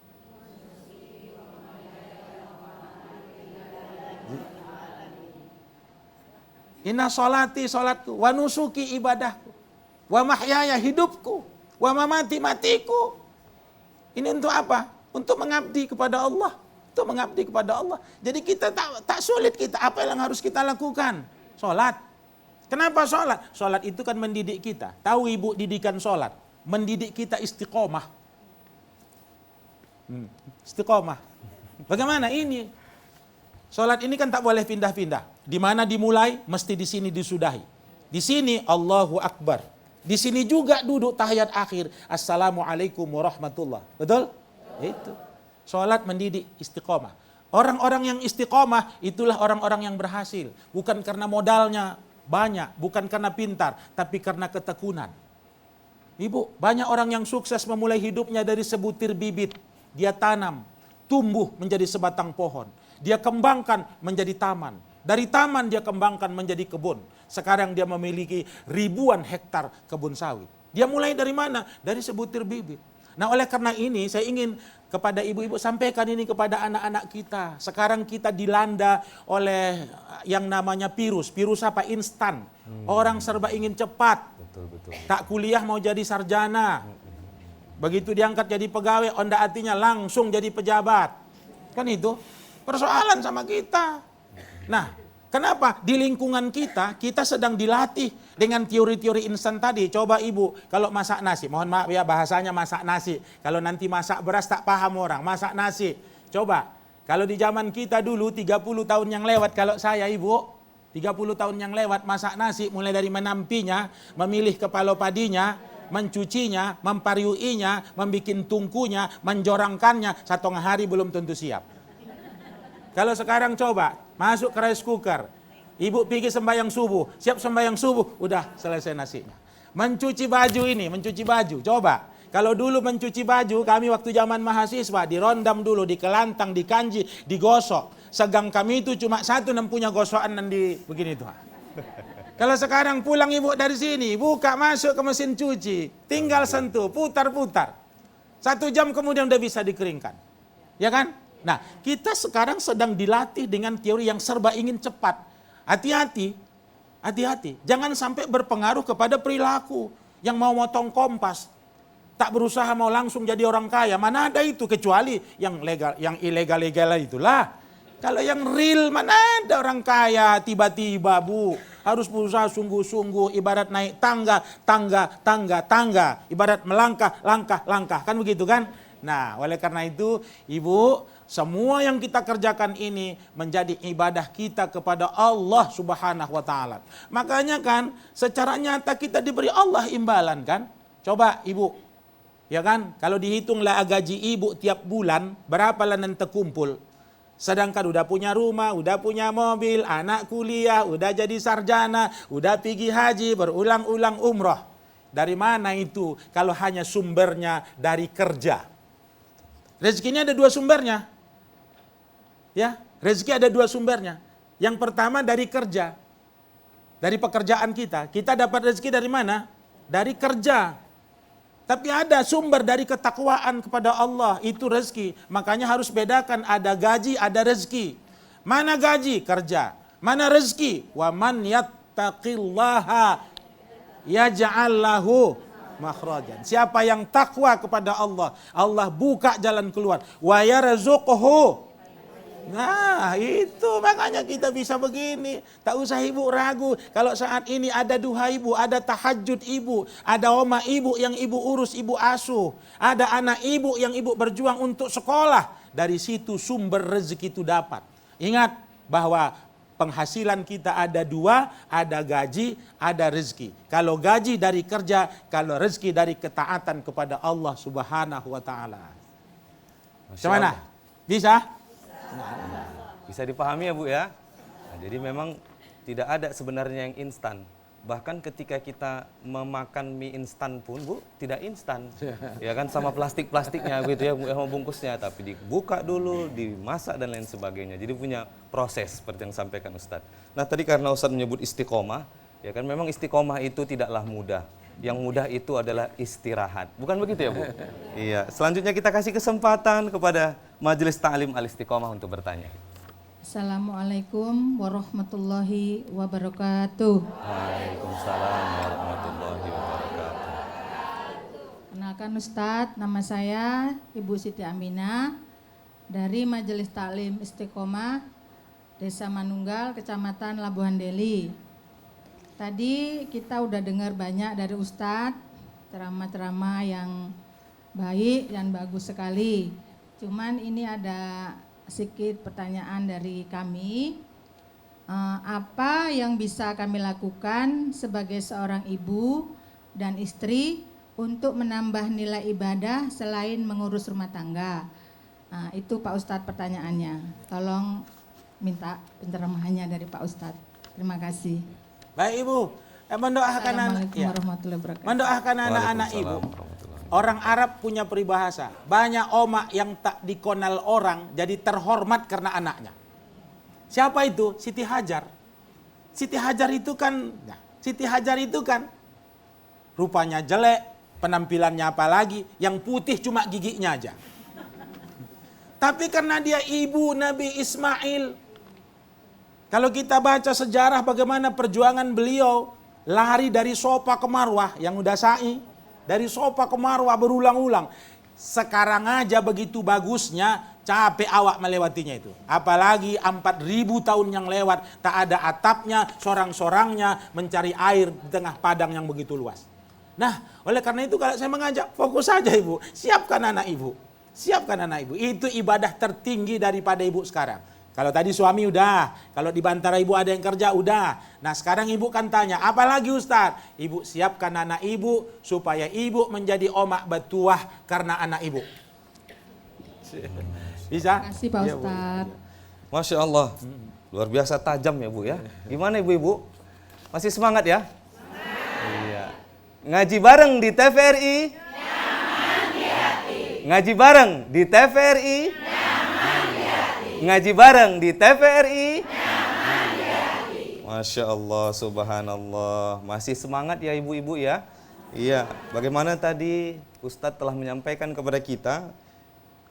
sholatku, wa nusuki ibadahku, wa mahyaya hidupku, wa mamati matiku. Ini untuk apa? Untuk mengabdi kepada Allah. Untuk mengabdi kepada Allah. Jadi kita tak sulit kita, apa yang harus kita lakukan? Sholat. Kenapa sholat? Sholat itu kan mendidik kita. Tahu ibu didikan sholat? Mendidik kita istiqomah. Istiqomah. Bagaimana ini? Sholat ini kan tak boleh pindah-pindah. Di mana dimulai, mesti di sini disudahi. Di sini Allahu Akbar. Di sini juga duduk tahiyat akhir. Assalamualaikum warahmatullah. Betul? Itu. Sholat mendidik istiqomah. Orang-orang yang istiqomah itulah orang-orang yang berhasil. Bukan karena modalnya banyak, bukan karena pintar, tapi karena ketekunan. Ibu, banyak orang yang sukses memulai hidupnya dari sebutir bibit. Dia tanam, tumbuh menjadi sebatang pohon. Dia kembangkan menjadi taman. Dari taman dia kembangkan menjadi kebun. Sekarang dia memiliki ribuan hektar kebun sawit. Dia mulai dari mana? Dari sebutir bibit. Nah, oleh karena ini saya ingin kepada ibu-ibu sampaikan ini kepada anak-anak kita. Sekarang kita dilanda oleh yang namanya virus. Virus apa? Instan. Orang serba ingin cepat. Betul. Tak kuliah mau jadi sarjana. Begitu diangkat jadi pegawai, onda artinya langsung jadi pejabat. Kan itu persoalan sama kita. Nah, kenapa? Di lingkungan kita sedang dilatih dengan teori-teori instan tadi. Coba ibu, kalau masak nasi, mohon maaf ya bahasanya masak nasi. Kalau nanti masak beras tak paham orang, masak nasi. Coba, kalau di zaman kita dulu 30 tahun yang lewat, kalau saya ibu, 30 tahun yang lewat masak nasi, mulai dari menampinya, memilih kepala padinya, mencucinya, mempariuinya, membikin tungkunya, menjorangkannya, 1 hari belum tentu siap. Kalau sekarang coba, masuk ke rice cooker, ibu pergi sembahyang subuh, siap sembahyang subuh, udah selesai nasinya. Mencuci baju, coba. Kalau dulu mencuci baju, kami waktu zaman mahasiswa, dirondam dulu, dikelantang, dikanji, digosok. Segang kami itu cuma 1 dan punya gosokan dan di begini tuh. Kalau sekarang pulang ibu dari sini, buka masuk ke mesin cuci, tinggal sentuh, putar-putar. 1 jam kemudian udah bisa dikeringkan. Ya kan? Nah, kita sekarang sedang dilatih dengan teori yang serba ingin cepat. Hati-hati. Jangan sampai berpengaruh kepada perilaku. Yang mau motong kompas, tak berusaha mau langsung jadi orang kaya. Mana ada itu, kecuali yang legal, yang ilegal-legal itulah. Kalau yang real, mana ada orang kaya tiba-tiba Bu. Harus berusaha sungguh-sungguh, ibarat naik tangga. Ibarat melangkah, langkah. Kan begitu kan? Nah, oleh karena itu, Ibu, semua yang kita kerjakan ini menjadi ibadah kita kepada Allah Subhanahu wa taala. Makanya kan secara nyata kita diberi Allah imbalan kan? Coba Ibu, ya kan? Kalau dihitunglah gaji Ibu tiap bulan, berapa lah nanti kumpul? Sedangkan udah punya rumah, udah punya mobil, anak kuliah, udah jadi sarjana, udah pergi haji, berulang-ulang umroh. Dari mana itu kalau hanya sumbernya dari kerja? Rezekinya ada 2 sumbernya. Ya, rezeki ada 2 sumbernya. Yang pertama dari kerja. Dari pekerjaan kita. Kita dapat rezeki dari mana? Dari kerja. Tapi ada sumber dari ketakwaan kepada Allah, itu rezeki. Makanya harus bedakan, ada gaji, ada rezeki. Mana gaji? Kerja. Mana rezeki? Wa man yattaqillaha yaj'al lahu makhrajan. Siapa yang takwa kepada Allah, Allah buka jalan keluar. Wa yarzuqhu. Nah, itu makanya kita bisa begini. Tak usah ibu ragu. Kalau saat ini ada duha ibu, ada tahajud ibu, ada oma ibu yang ibu urus, ibu asuh, ada anak ibu yang ibu berjuang untuk sekolah. Dari situ sumber rezeki itu dapat. Ingat bahwa penghasilan kita ada dua, ada gaji, ada rezeki. Kalau gaji dari kerja, kalau rezeki dari ketaatan kepada Allah Subhanahu wa taala. Bagaimana? Bisa? Bisa dipahami ya Bu ya. Nah, jadi memang tidak ada sebenarnya yang instan. Bahkan ketika kita memakan mie instan pun Bu, tidak instan. Ya kan, sama plastik-plastiknya gitu ya Bu, sama bungkusnya. Tapi dibuka dulu, dimasak dan lain sebagainya. Jadi punya proses seperti yang sampaikan Ustadz. Nah tadi karena Ustadz menyebut istiqomah, ya kan memang istiqomah itu tidaklah mudah. Yang mudah itu adalah istirahat. Bukan begitu ya Bu? Iya. Selanjutnya kita kasih kesempatan kepada Majelis Ta'lim Al-Istiqomah untuk bertanya. Assalamualaikum warahmatullahi wabarakatuh. Waalaikumsalam warahmatullahi wabarakatuh. Kenalkan Ustadz, nama saya Ibu Siti Aminah dari Majelis Ta'lim Istiqomah Desa Manunggal, Kecamatan Labuhan Deli. Tadi kita udah dengar banyak dari Ustadz, ceramah-ceramah yang baik dan bagus sekali. Cuman ini ada sedikit pertanyaan dari kami. Apa yang bisa kami lakukan sebagai seorang ibu dan istri untuk menambah nilai ibadah selain mengurus rumah tangga? Itu Pak Ustadz pertanyaannya. Tolong minta pencerahannya dari Pak Ustadz. Terima kasih. Baik Ibu, mendoakan anak, Assalamualaikum warahmatullahi wabarakatuh. mendoakan anak-anak Ibu. Orang Arab punya peribahasa, banyak omak yang tak dikenal orang jadi terhormat karena anaknya. Siapa itu? Siti Hajar. Siti Hajar itu kan rupanya jelek, penampilannya apalagi, yang putih cuma giginya aja. Tapi karena dia ibu Nabi Ismail, kalau kita baca sejarah bagaimana perjuangan beliau lari dari Sofa ke Marwah yang udah sa'i, dari Sofa ke Marwah berulang-ulang. Sekarang aja begitu bagusnya, capek awak melewatinya itu. Apalagi 4.000 tahun yang lewat, tak ada atapnya, sorang-sorangnya mencari air di tengah padang yang begitu luas. Nah, oleh karena itu kalau saya mengajak, fokus saja Ibu, siapkan anak Ibu. Siapkan anak Ibu, itu ibadah tertinggi daripada Ibu sekarang. Kalau tadi suami udah, kalau di Bantara Ibu ada yang kerja udah. Nah sekarang Ibu kan tanya, apa lagi Ustaz? Ibu siapkan anak Ibu supaya Ibu menjadi omak batuah karena anak Ibu. Bisa? Terima kasih Pak Ustadz. Masya Allah, luar biasa tajam ya Bu ya. Gimana Ibu-Ibu? Masih semangat ya? Iya. Ngaji bareng di TVRI. Ngaji bareng di TVRI. Ngaji bareng di TVRI. Masya Allah, subhanallah. Masih semangat ya ibu-ibu ya. Iya, bagaimana tadi Ustadz telah menyampaikan kepada kita,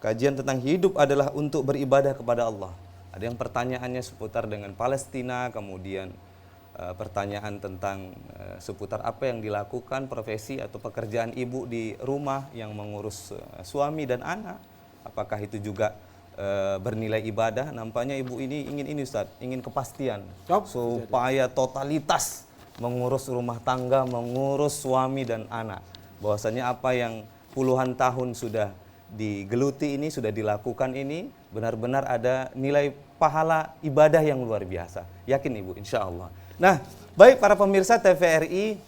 kajian tentang hidup adalah untuk beribadah kepada Allah. Ada yang pertanyaannya seputar dengan Palestina, kemudian pertanyaan tentang seputar apa yang dilakukan profesi atau pekerjaan ibu di rumah yang mengurus suami dan anak. Apakah itu juga bernilai ibadah? Nampaknya ibu ini ingin Ustaz, ingin kepastian supaya totalitas mengurus rumah tangga, mengurus suami dan anak. Bahwasanya apa yang puluhan tahun sudah digeluti ini, sudah dilakukan ini, benar-benar ada nilai pahala ibadah yang luar biasa. Yakin ibu, insya Allah. Nah, baik para pemirsa TVRI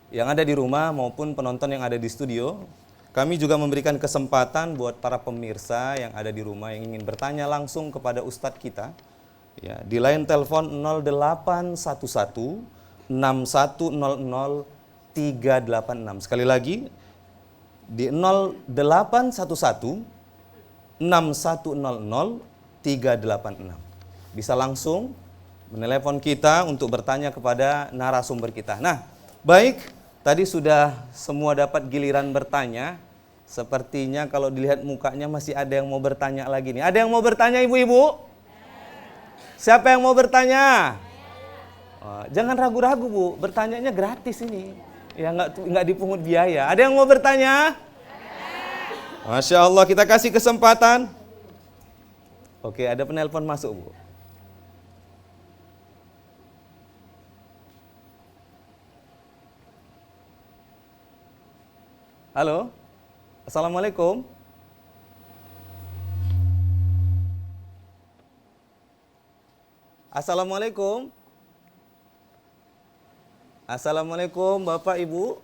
yang ada di rumah maupun penonton yang ada di studio, kami juga memberikan kesempatan buat para pemirsa yang ada di rumah yang ingin bertanya langsung kepada Ustadz kita. Ya, di line telepon 0811 6100 386. Sekali lagi di 0811 6100 386. Bisa langsung menelepon kita untuk bertanya kepada narasumber kita. Nah, baik Tadi sudah semua dapat giliran bertanya. Sepertinya kalau dilihat mukanya masih ada yang mau bertanya lagi nih. Ada yang mau bertanya ibu-ibu? Siapa yang mau bertanya? Oh, jangan ragu-ragu Bu, bertanyanya gratis ini. Ya nggak dipungut biaya. Ada yang mau bertanya? Masya Allah, kita kasih kesempatan. Oke, ada penelpon masuk Bu. Halo, Assalamualaikum. Assalamualaikum. Assalamualaikum Bapak Ibu.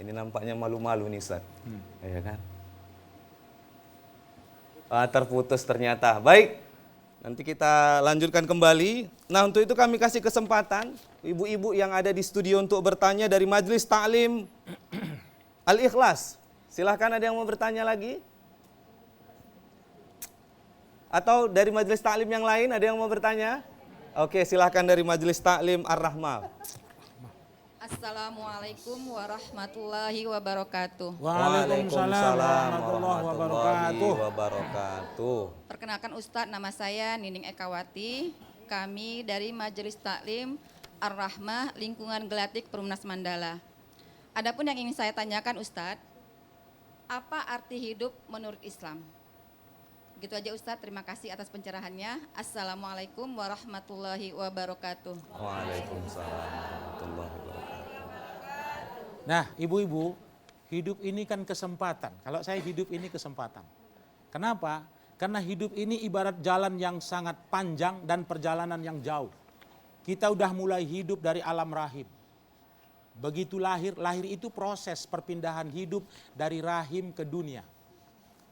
Ini nampaknya malu-malu nih Ustaz. Ya kan? Terputus ternyata. Baik, nanti kita lanjutkan kembali. Nah, untuk itu kami kasih kesempatan ibu-ibu yang ada di studio untuk bertanya dari Majelis Ta'lim Al-Ikhlas. Silahkan, ada yang mau bertanya lagi? Atau dari Majelis Ta'lim yang lain ada yang mau bertanya? Oke, silahkan dari Majelis Ta'lim Ar-Rahmah. Assalamualaikum warahmatullahi wabarakatuh. Waalaikumsalam warahmatullahi wabarakatuh. Perkenalkan Ustadz, nama saya Nining Ekawati. Kami dari Majelis Taklim Ar-Rahmah Lingkungan Gelatik Perumnas Mandala. Adapun yang ingin saya tanyakan Ustadz, apa arti hidup menurut Islam? Gitu aja Ustadz, terima kasih atas pencerahannya. Assalamualaikum warahmatullahi wabarakatuh. Waalaikumsalam warahmatullahi wabarakatuh. Nah, ibu-ibu, hidup ini kan kesempatan. Kalau saya hidup ini kesempatan. Kenapa? Karena hidup ini ibarat jalan yang sangat panjang dan perjalanan yang jauh. Kita udah mulai hidup dari alam rahim. Begitu lahir itu proses perpindahan hidup dari rahim ke dunia.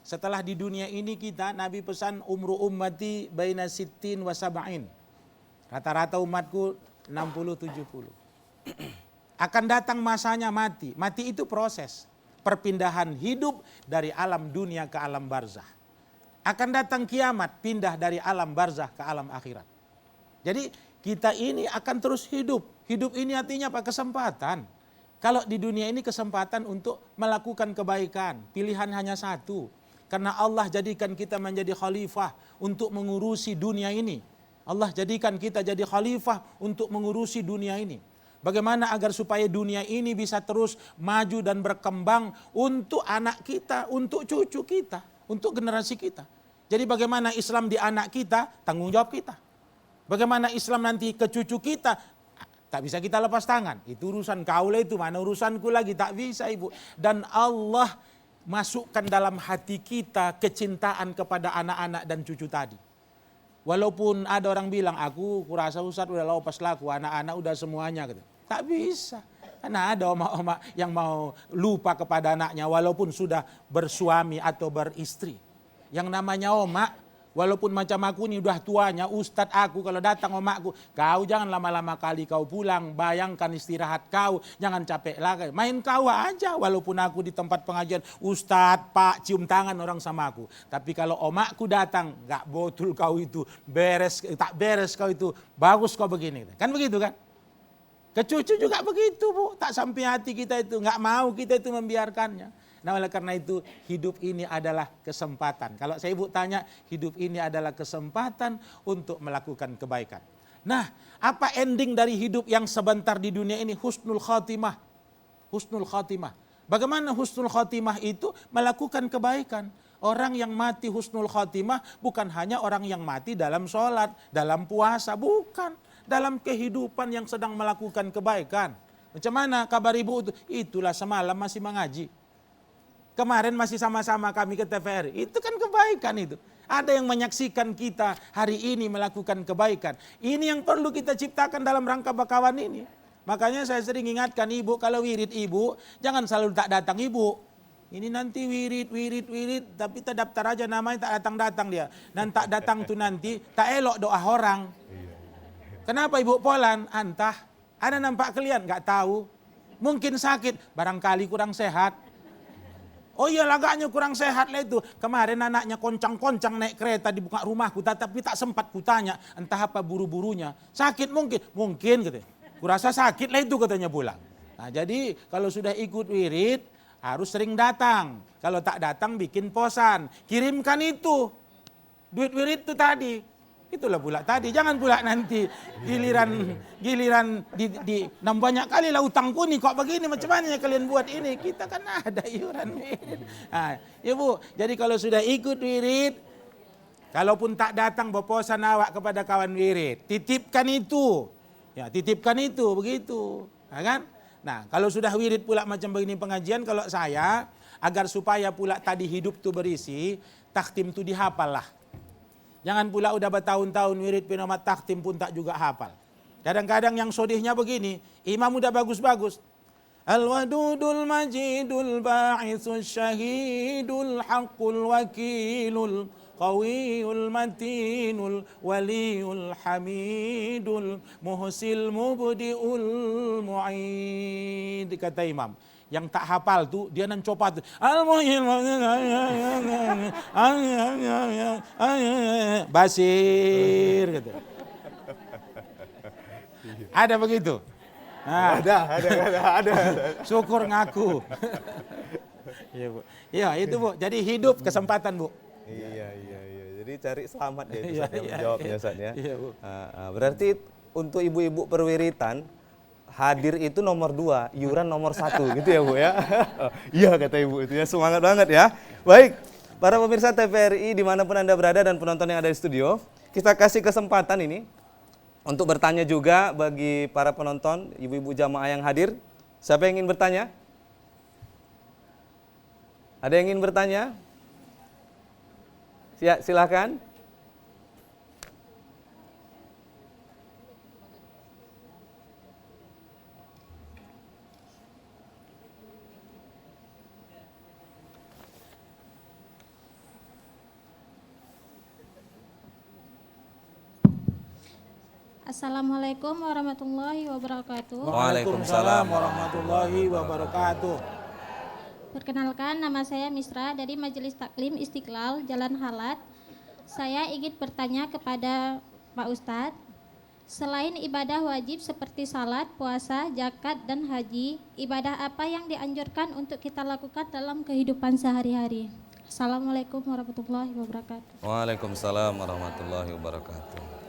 Setelah di dunia ini kita, Nabi pesan umru ummati baina sittin wa sab'in. Rata-rata umatku 60-70. Akan datang masanya mati. Mati itu proses perpindahan hidup dari alam dunia ke alam barzah. Akan datang kiamat, pindah dari alam barzah ke alam akhirat. Jadi kita ini akan terus hidup. Hidup ini artinya apa? Kesempatan. Kalau di dunia ini kesempatan untuk melakukan kebaikan. Pilihan hanya satu. Karena Allah jadikan kita menjadi khalifah untuk mengurusi dunia ini. Allah jadikan kita jadi khalifah untuk mengurusi dunia ini. Bagaimana agar supaya dunia ini bisa terus maju dan berkembang untuk anak kita, untuk cucu kita, untuk generasi kita. Jadi bagaimana Islam di anak kita, tanggung jawab kita. Bagaimana Islam nanti ke cucu kita, tak bisa kita lepas tangan. Itu urusan kau lah, itu mana urusanku lagi, tak bisa ibu. Dan Allah masukkan dalam hati kita kecintaan kepada anak-anak dan cucu tadi. Walaupun ada orang bilang, aku kurasa Ustaz udah lepas laku, anak-anak udah semuanya. Gitu. Tak bisa. Karena ada oma-oma yang mau lupa kepada anaknya walaupun sudah bersuami atau beristri. Yang namanya oma, walaupun macam aku ini udah tuanya, Ustadz aku kalau datang omakku, kau jangan lama-lama kali kau pulang, bayangkan istirahat kau, jangan capek lagi. Main kau aja walaupun aku di tempat pengajian, Ustadz Pak cium tangan orang sama aku. Tapi kalau omakku datang, gak betul kau itu, beres, tak beres kau itu, bagus kau begini. Kan begitu kan? Ke cucu juga begitu Bu, tak sampai hati kita itu, gak mau kita itu membiarkannya. Nah oleh karena itu hidup ini adalah kesempatan. Kalau saya ibu tanya, hidup ini adalah kesempatan untuk melakukan kebaikan. Nah apa ending dari hidup yang sebentar di dunia ini? Husnul khatimah. Husnul khatimah. Bagaimana husnul khatimah itu? Melakukan kebaikan. Orang yang mati husnul khatimah bukan hanya orang yang mati dalam sholat, dalam puasa. Bukan. Dalam kehidupan yang sedang melakukan kebaikan. Macam mana kabar ibu itu? Itulah semalam masih mengaji. Kemarin masih sama-sama kami ke TVRI. Itu kan kebaikan itu. Ada yang menyaksikan kita hari ini melakukan kebaikan. Ini yang perlu kita ciptakan dalam rangka bakawan ini. Makanya saya sering ingatkan ibu, kalau wirid ibu, jangan selalu tak datang ibu. Ini nanti wirid, tapi tak daftar aja namanya tak datang-datang dia. Dan tak datang tuh nanti, tak elok doa orang. Kenapa ibu Polan? Antah, ada nampak kalian? Gak tahu. Mungkin sakit, barangkali kurang sehat. Oh iya agaknya kurang sehat lah itu. Kemarin anaknya koncang-koncang naik kereta di buka rumahku, tapi tak sempat kutanya entah apa buru-burunya. Sakit mungkin gitu. Kurasa sakit lah itu katanya pulang. Nah, jadi kalau sudah ikut wirid harus sering datang. Kalau tak datang bikin posan. Kirimkan itu. Duit wirid itu tadi. Itulah pula tadi. Jangan pula nanti giliran di banyak kali lah utangku nih kok begini macam mana kalian buat ini. Kita kan ada iuran wirid. Nah, ya Bu, jadi kalau sudah ikut wirid, kalaupun tak datang berposan awak kepada kawan wirid, titipkan itu. Ya, titipkan itu begitu. Ya kan? Nah, kalau sudah wirid pula macam begini pengajian, kalau saya agar supaya pula tadi hidup tu berisi, takhtim tu dihafal lah. Jangan pula udah bertahun-tahun wirid penomat takhtim pun tak juga hafal. Kadang-kadang yang sodihnya begini, imam udah bagus-bagus. Al-wadudul majidul ba'itsus syahidul haqqul wakilul qawiyul matinul waliyul hamidul muhsil mubdiul mu'id, kata imam. Yang tak hafal tuh dia nan copat basir gitu. Ada begitu? Nah, ada. Syukur ngaku. Iya, Bu. Ya, itu Bu. Jadi hidup kesempatan, Bu. Iya. Jadi cari selamat ya itu Iya, jawabnya Ustaz ya. Iya, Bu. Berarti untuk ibu-ibu perwiritan hadir itu nomor 2, iuran nomor 1 gitu ya Bu ya. Iya kata Ibu itu ya, semangat banget ya. Baik, para pemirsa TVRI dimanapun Anda berada dan penonton yang ada di studio, kita kasih kesempatan ini untuk bertanya juga bagi para penonton, ibu-ibu jamaah yang hadir. Siapa yang ingin bertanya? Ada yang ingin bertanya? Silakan. Assalamualaikum warahmatullahi wabarakatuh. Waalaikumsalam warahmatullahi wabarakatuh. Perkenalkan, nama saya Misra dari Majelis Taklim Istiqlal Jalan Halat. Saya ingin bertanya kepada Pak Ustadz, selain ibadah wajib seperti salat, puasa, zakat, dan haji, ibadah apa yang dianjurkan untuk kita lakukan dalam kehidupan sehari-hari? Assalamualaikum warahmatullahi wabarakatuh. Waalaikumsalam warahmatullahi wabarakatuh.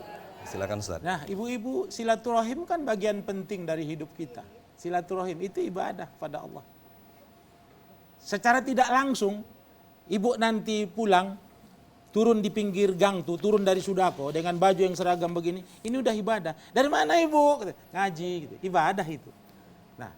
Silakan Ustaz. Nah, ibu-ibu, silaturahim kan bagian penting dari hidup kita. Silaturahim itu ibadah pada Allah. Secara tidak langsung, ibu nanti pulang, turun di pinggir gang tuh, turun dari sudako dengan baju yang seragam begini, ini udah ibadah. Dari mana ibu? Ngaji, gitu. Ibadah itu. Nah,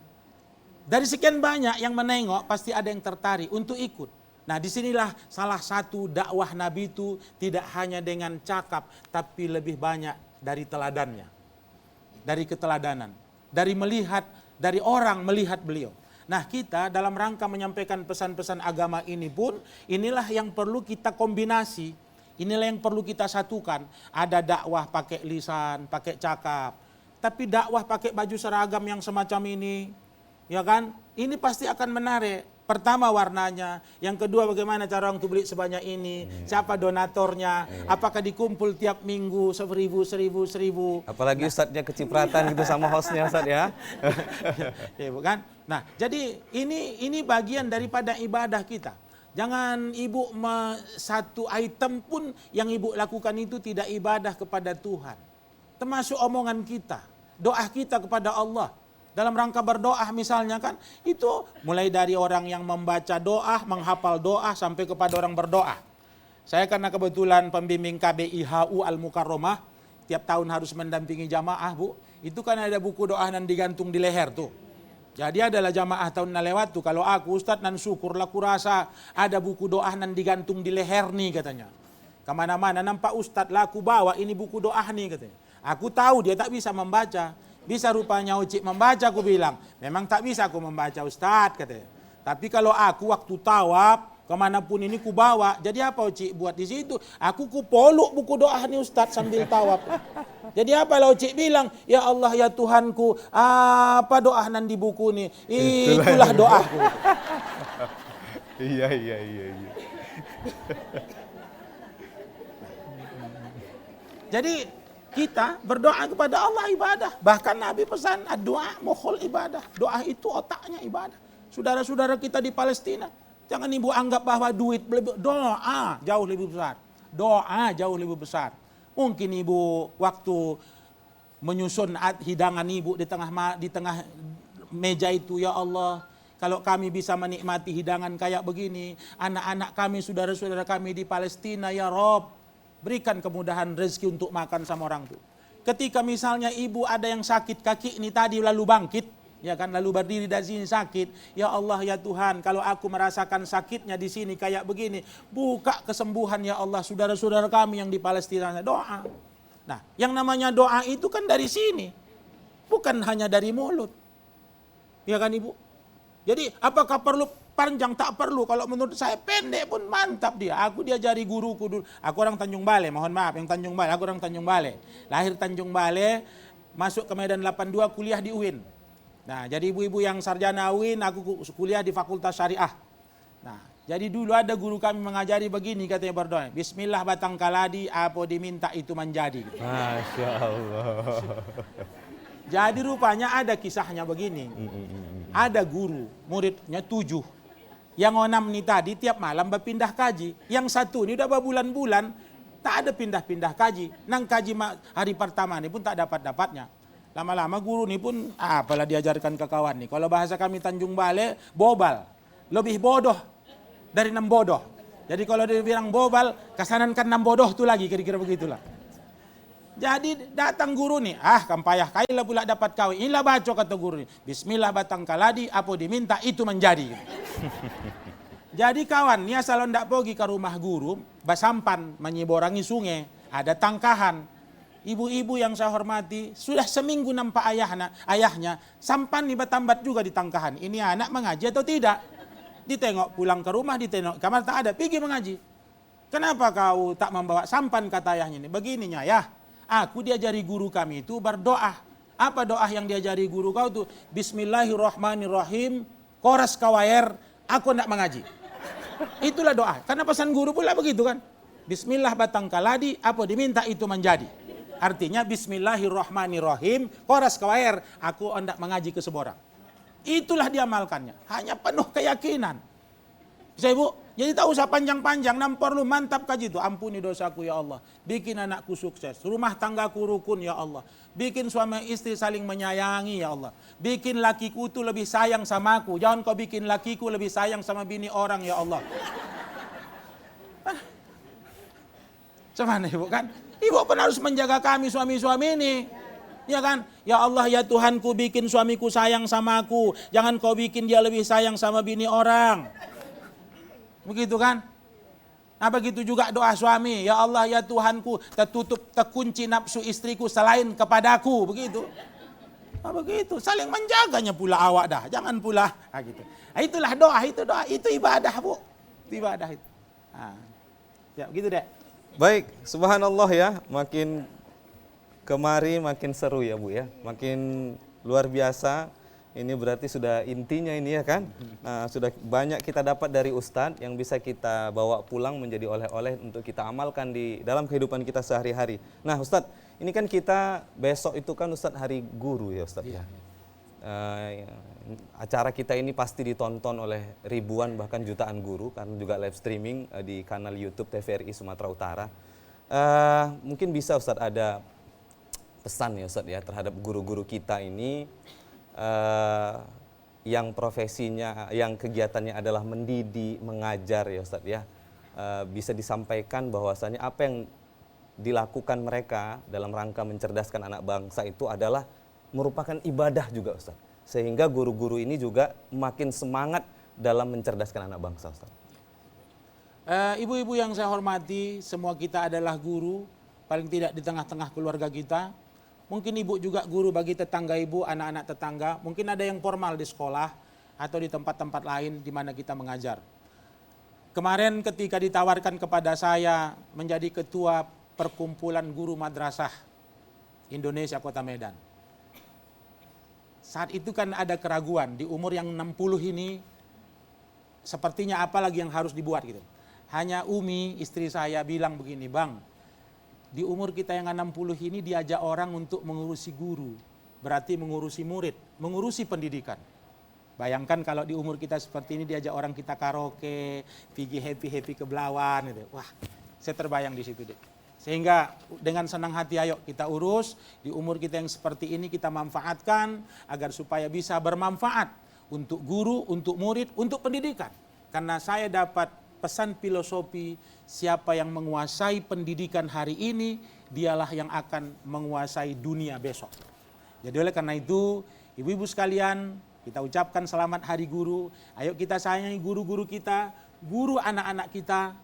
dari sekian banyak yang menengok, pasti ada yang tertarik untuk ikut. Nah, disinilah salah satu dakwah Nabi itu tidak hanya dengan cakap, tapi lebih banyak dari teladannya, dari keteladanan, dari melihat, dari orang melihat beliau. Nah, kita dalam rangka menyampaikan pesan-pesan agama ini pun, inilah yang perlu kita kombinasi, inilah yang perlu kita satukan. Ada dakwah pakai lisan, pakai cakap, tapi dakwah pakai baju seragam yang semacam ini, ya kan? Ini pasti akan menarik. Pertama warnanya, yang kedua bagaimana cara untuk beli sebanyak ini, siapa donatornya, apakah dikumpul tiap minggu 1000. Apalagi Ustadznya kecipratan gitu sama hostnya Ustadz ya. Ya bukan? Nah, jadi ini bagian daripada ibadah kita. Jangan ibu satu item pun yang ibu lakukan itu tidak ibadah kepada Tuhan. Termasuk omongan kita, doa kita kepada Allah. Dalam rangka berdoa misalnya kan, itu mulai dari orang yang membaca doa, menghafal doa, sampai kepada orang berdoa. Saya karena kebetulan pembimbing KBIHU Al-Mukarramah, tiap tahun harus mendampingi jamaah Bu, itu kan ada buku doa yang digantung di leher tuh. Jadi adalah jamaah tahun lewat tuh, kalau aku Ustadz nan syukur lah kurasa ada buku doa yang digantung di leher nih katanya. Kemana-mana nampak Ustadz lah aku bawa ini buku doa nih katanya. Aku tahu dia tak bisa membaca. Bisa rupanya Ucik membaca, aku bilang. Memang tak bisa aku membaca Ustadz katanya. Tapi kalau aku waktu tawaf, kemanapun ini ku bawa. Jadi apa Ucik buat di situ? Aku ku poluk buku doa nih Ustadz sambil tawaf. Jadi apa lah Ucik bilang? Ya Allah ya Tuhanku, apa doa nan di buku nih? Itulah doaku. Iya. Jadi kita berdoa kepada Allah ibadah. Bahkan Nabi pesan, doa mukhul ibadah. Doa itu otaknya ibadah. Saudara-saudara kita di Palestina, jangan ibu anggap bahwa duit, doa jauh lebih besar. Doa jauh lebih besar. Mungkin ibu waktu menyusun hidangan ibu di tengah meja itu, ya Allah, kalau kami bisa menikmati hidangan kayak begini, anak-anak kami, saudara-saudara kami di Palestina, ya Rob, berikan kemudahan rezeki untuk makan sama orang tuh. Ketika misalnya ibu ada yang sakit kaki ini tadi lalu bangkit, ya kan, lalu berdiri dari sini sakit, ya Allah ya Tuhan, kalau aku merasakan sakitnya di sini kayak begini, buka kesembuhan ya Allah saudara-saudara kami yang di Palestina. Doa. Nah, yang namanya doa itu kan dari sini, bukan hanya dari mulut. Ya kan ibu? Jadi apakah perlu panjang? Tak perlu. Kalau menurut saya pendek pun mantap dia. Aku diajari guruku dulu. Aku orang Tanjung Balai, mohon maaf yang Tanjung Balai. Aku orang Tanjung Balai. Lahir Tanjung Balai, masuk ke Medan 82, kuliah di UIN. Nah, jadi ibu-ibu yang sarjana UIN, aku kuliah di Fakultas Syariah. Nah, jadi dulu ada guru kami mengajari begini, katanya berdoa. Bismillah batang kaladi, apa diminta itu menjadi. Masya Allah. Jadi rupanya ada kisahnya begini. Ada guru, muridnya 7. Yang 6 nih tadi tiap malam berpindah kaji. Yang 1 ini udah berbulan-bulan tak ada pindah-pindah kaji. Nang kaji hari pertama ini pun tak dapat-dapatnya. Lama-lama guru ini pun apalah diajarkan ke kawan nih. Kalau bahasa kami Tanjung Balai, bobal. Lebih bodoh dari 6 bodoh. Jadi kalau dia bilang bobal, kesanan kan 6 bodoh tuh lagi, kira-kira begitulah. Jadi datang guru nih, kampayah kailah pula dapat kawin. Inilah baca kata guru nih. Bismillah batang kaladi, apa diminta itu menjadi. Jadi kawan, ni asal ndak pergi ke rumah guru, basampan menyiborangi sungai, ada tangkahan. Ibu-ibu yang saya hormati, sudah seminggu nampak ayahnya, sampan nih bertambat juga di tangkahan. Ini anak mengaji atau tidak? Ditengok pulang ke rumah, ditengok kamar tak ada, pergi mengaji. Kenapa kau tak membawa sampan, kata ayahnya ini? Begininya ya. Aku diajari guru kami itu berdoa. Apa doa yang diajari guru kau itu? Bismillahirrahmanirrahim, koras kawair, aku tidak mengaji. Itulah doa. Karena pesan guru pula begitu kan. Bismillah batang kaladi, apa diminta itu menjadi. Artinya Bismillahirrahmanirrahim, koras kawair, aku hendak mengaji ke seborang. Itulah diamalkannya. Hanya penuh keyakinan. Bisa ibu? Jadi tak usah panjang-panjang, nampar lu mantap kaji itu. Ampuni dosaku ya Allah. Bikin anakku sukses. Rumah tanggaku rukun ya Allah. Bikin suami istri saling menyayangi ya Allah. Bikin lakiku itu lebih sayang sama aku. Jangan kau bikin lakiku lebih sayang sama bini orang ya Allah. Cuman ibu kan? Ibu pun harus menjaga kami suami-suami ini. Ya kan? Ya Allah ya Tuhanku, bikin suamiku sayang sama aku. Jangan kau bikin dia lebih sayang sama bini orang. Begitu kan? Nah begitu juga doa suami. Ya Allah ya Tuhanku, terkunci nafsu istriku selain kepadaku. Begitu. Nah begitu. Saling menjaganya pula awak dah. Jangan pula. Nah, gitu. Nah, itulah doa. Itu ibadah bu. Itu ibadah itu. Nah, ya begitu deh. Baik, subhanallah ya. Makin kemari makin seru ya bu ya. Makin luar biasa. Ini berarti sudah intinya ini ya kan. Nah, sudah banyak kita dapat dari Ustadz yang bisa kita bawa pulang menjadi oleh-oleh untuk kita amalkan di dalam kehidupan kita sehari-hari. Nah Ustadz, ini kan kita besok itu kan Ustadz hari guru ya Ustadz ya. Acara kita ini pasti ditonton oleh ribuan bahkan jutaan guru karena juga live streaming di kanal YouTube TVRI Sumatera Utara. Mungkin bisa Ustadz ada pesan ya Ustadz ya terhadap guru-guru kita ini yang profesinya, yang kegiatannya adalah mendidik, mengajar ya Ustadz ya, bisa disampaikan bahwasanya apa yang dilakukan mereka dalam rangka mencerdaskan anak bangsa itu adalah merupakan ibadah juga Ustadz, sehingga guru-guru ini juga makin semangat dalam mencerdaskan anak bangsa Ustadz. Ibu-ibu yang saya hormati, semua kita adalah guru, paling tidak di tengah-tengah keluarga kita. Mungkin ibu juga guru bagi tetangga ibu, anak-anak tetangga. Mungkin ada yang formal di sekolah atau di tempat-tempat lain di mana kita mengajar. Kemarin ketika ditawarkan kepada saya menjadi ketua perkumpulan guru madrasah Indonesia Kota Medan. Saat itu kan ada keraguan, di umur yang 60 ini sepertinya apa lagi yang harus dibuat gitu. Hanya Umi istri saya bilang begini, Bang, di umur kita yang 60 ini diajak orang untuk mengurusi guru. Berarti mengurusi murid, mengurusi pendidikan. Bayangkan kalau di umur kita seperti ini diajak orang kita karaoke, pergi happy-happy ke Belawan gitu. Wah, saya terbayang di situ deh. Sehingga dengan senang hati ayo kita urus di umur kita yang seperti ini, kita manfaatkan agar supaya bisa bermanfaat untuk guru, untuk murid, untuk pendidikan. Karena saya dapat pesan filosofi, siapa yang menguasai pendidikan hari ini, dialah yang akan menguasai dunia besok. Jadi oleh karena itu, ibu-ibu sekalian, kita ucapkan selamat Hari Guru. Ayo kita sayangi guru-guru kita, guru anak-anak kita.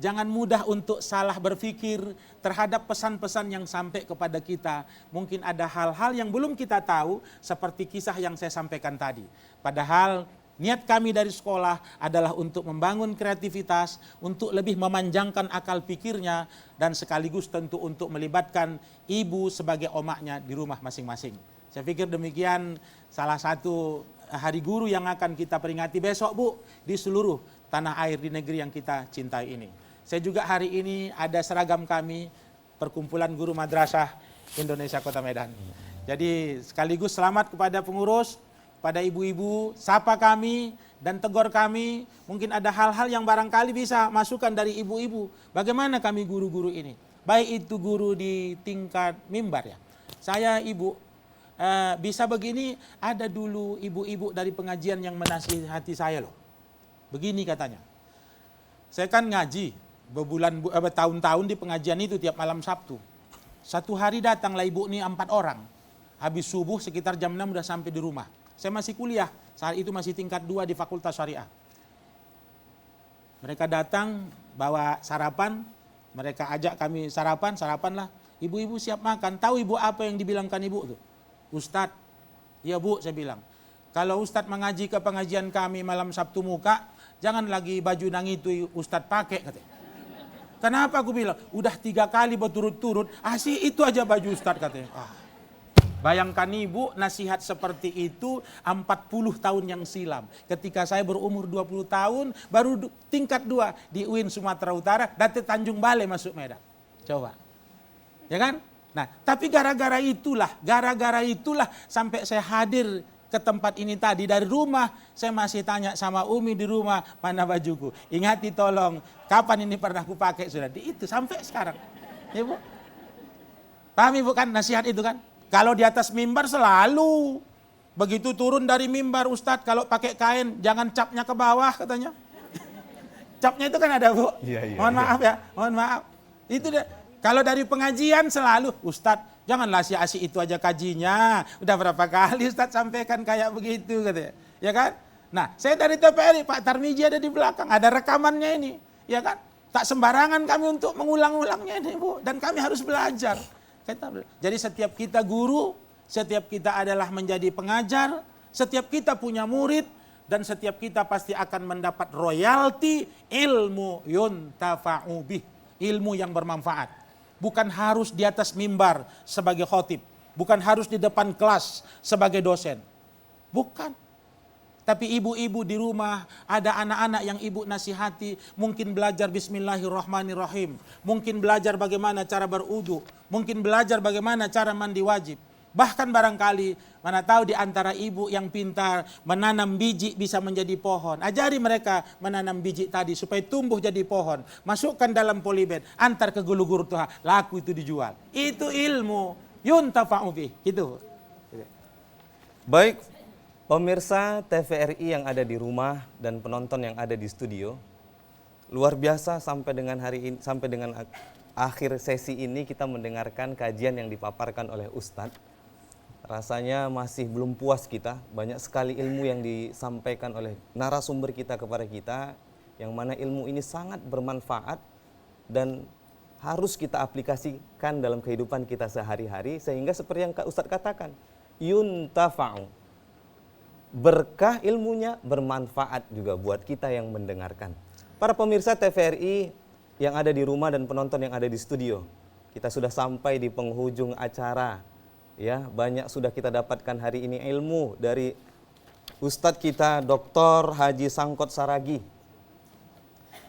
Jangan mudah untuk salah berpikir terhadap pesan-pesan yang sampai kepada kita. Mungkin ada hal-hal yang belum kita tahu, seperti kisah yang saya sampaikan tadi. Padahal niat kami dari sekolah adalah untuk membangun kreativitas, untuk lebih memanjangkan akal pikirnya, dan sekaligus tentu untuk melibatkan ibu sebagai omaknya di rumah masing-masing. Saya pikir demikian salah satu Hari Guru yang akan kita peringati besok, Bu, di seluruh tanah air di negeri yang kita cintai ini. Saya juga hari ini ada seragam kami, Perkumpulan Guru Madrasah Indonesia Kota Medan. Jadi sekaligus selamat kepada pengurus, pada ibu-ibu, sapa kami dan tegur kami. Mungkin ada hal-hal yang barangkali bisa masukan dari ibu-ibu. Bagaimana kami guru-guru ini? Baik itu guru di tingkat mimbar ya. Saya ibu, bisa begini, ada dulu ibu-ibu dari pengajian yang menasihati saya loh. Begini katanya, saya kan ngaji bertahun-tahun di pengajian itu tiap malam Sabtu. Satu hari datanglah ibu ini 4 orang. Habis subuh sekitar jam 6 udah sampai di rumah. Saya masih kuliah, saat itu masih tingkat 2 di Fakultas Syariah. Mereka datang bawa sarapan, mereka ajak kami sarapanlah. Ibu-ibu siap makan. Tahu ibu apa yang dibilangkan ibu tuh? Ustadz, ya Bu, saya bilang, kalau Ustadz mengaji ke pengajian kami malam Sabtu muka, jangan lagi baju nang itu Ustadz pakai, katanya. Kenapa aku bilang? Udah 3 kali berturut-turut, asih itu aja baju Ustadz, katanya. Bayangkan ibu, nasihat seperti itu 40 tahun yang silam. Ketika saya berumur 20 tahun, baru tingkat 2 di UIN Sumatera Utara, dari Tanjung Balai masuk Medan. Coba. Ya kan? Nah, tapi gara-gara itulah sampai saya hadir ke tempat ini tadi. Dari rumah saya masih tanya sama Umi di rumah, mana bajuku? Ingati tolong, kapan ini pernah aku pakai sudah? Itu sampai sekarang. Ya Bu? Paham Ibu kan nasihat itu kan? Kalau di atas mimbar selalu. Begitu turun dari mimbar, Ustadz kalau pakai kain jangan capnya ke bawah katanya. Capnya itu kan ada Bu. Mohon maaf ya, mohon maaf. Itu deh. Kalau dari pengajian selalu, Ustadz janganlah si itu aja kajinya. Udah berapa kali Ustadz sampaikan kayak begitu katanya. Ya kan? Nah, saya dari TPRI, Pak Tarmiji ada di belakang, ada rekamannya ini. Ya kan? Tak sembarangan kami untuk mengulang-ulangnya ini Bu. Dan kami harus belajar. Jadi setiap kita guru, setiap kita adalah menjadi pengajar, setiap kita punya murid, dan setiap kita pasti akan mendapat royalti ilmu yuntafa'u bih. Ilmu yang bermanfaat. Bukan harus di atas mimbar sebagai khotib. Bukan harus di depan kelas sebagai dosen. Bukan. Tapi ibu-ibu di rumah, ada anak-anak yang ibu nasihati, mungkin belajar bismillahirrahmanirrahim. Mungkin belajar bagaimana cara berudu. Mungkin belajar bagaimana cara mandi wajib. Bahkan barangkali, mana tahu di antara ibu yang pintar, menanam biji bisa menjadi pohon. Ajari mereka menanam biji tadi supaya tumbuh jadi pohon. Masukkan dalam polybag, antar ke guru-guru Tuhan, laku itu dijual. Itu ilmu, yuntafa'u bih. Gitu. Baik, pemirsa TVRI yang ada di rumah dan penonton yang ada di studio. Luar biasa sampai dengan hari ini, sampai dengan akhir sesi ini kita mendengarkan kajian yang dipaparkan oleh Ustadz. Rasanya masih belum puas kita, banyak sekali ilmu yang disampaikan oleh narasumber kita kepada kita, yang mana ilmu ini sangat bermanfaat dan harus kita aplikasikan dalam kehidupan kita sehari-hari, sehingga seperti yang Ustadz katakan, yuntafa'u, berkah ilmunya, bermanfaat juga buat kita yang mendengarkan. Para pemirsa TVRI yang ada di rumah dan penonton yang ada di studio, kita sudah sampai di penghujung acara. Ya, banyak sudah kita dapatkan hari ini ilmu dari Ustadz kita Dr. Haji Sangkot Saragi.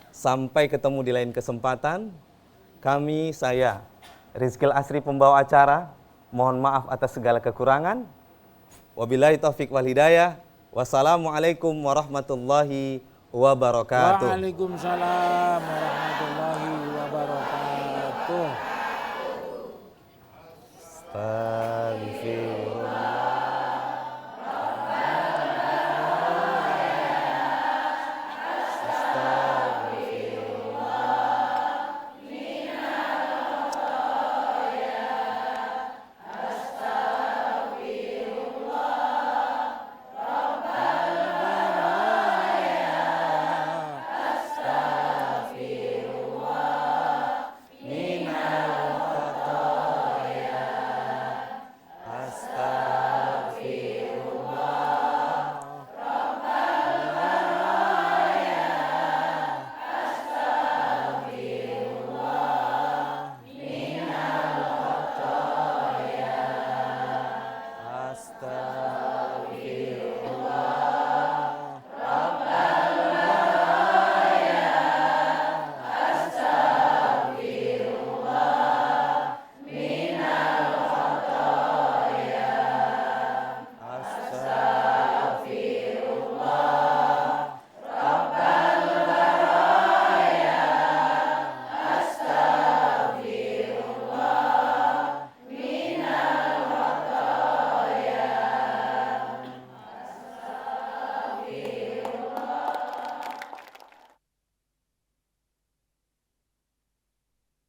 Sampai ketemu di lain kesempatan, saya Rizkil Asri pembawa acara. Mohon maaf atas segala kekurangan. Wabillahi taufik wal hidayah. Wassalamualaikum warahmatullahi wabarakatuh. Waalaikumsalam warahmatullahi wabarakatuh.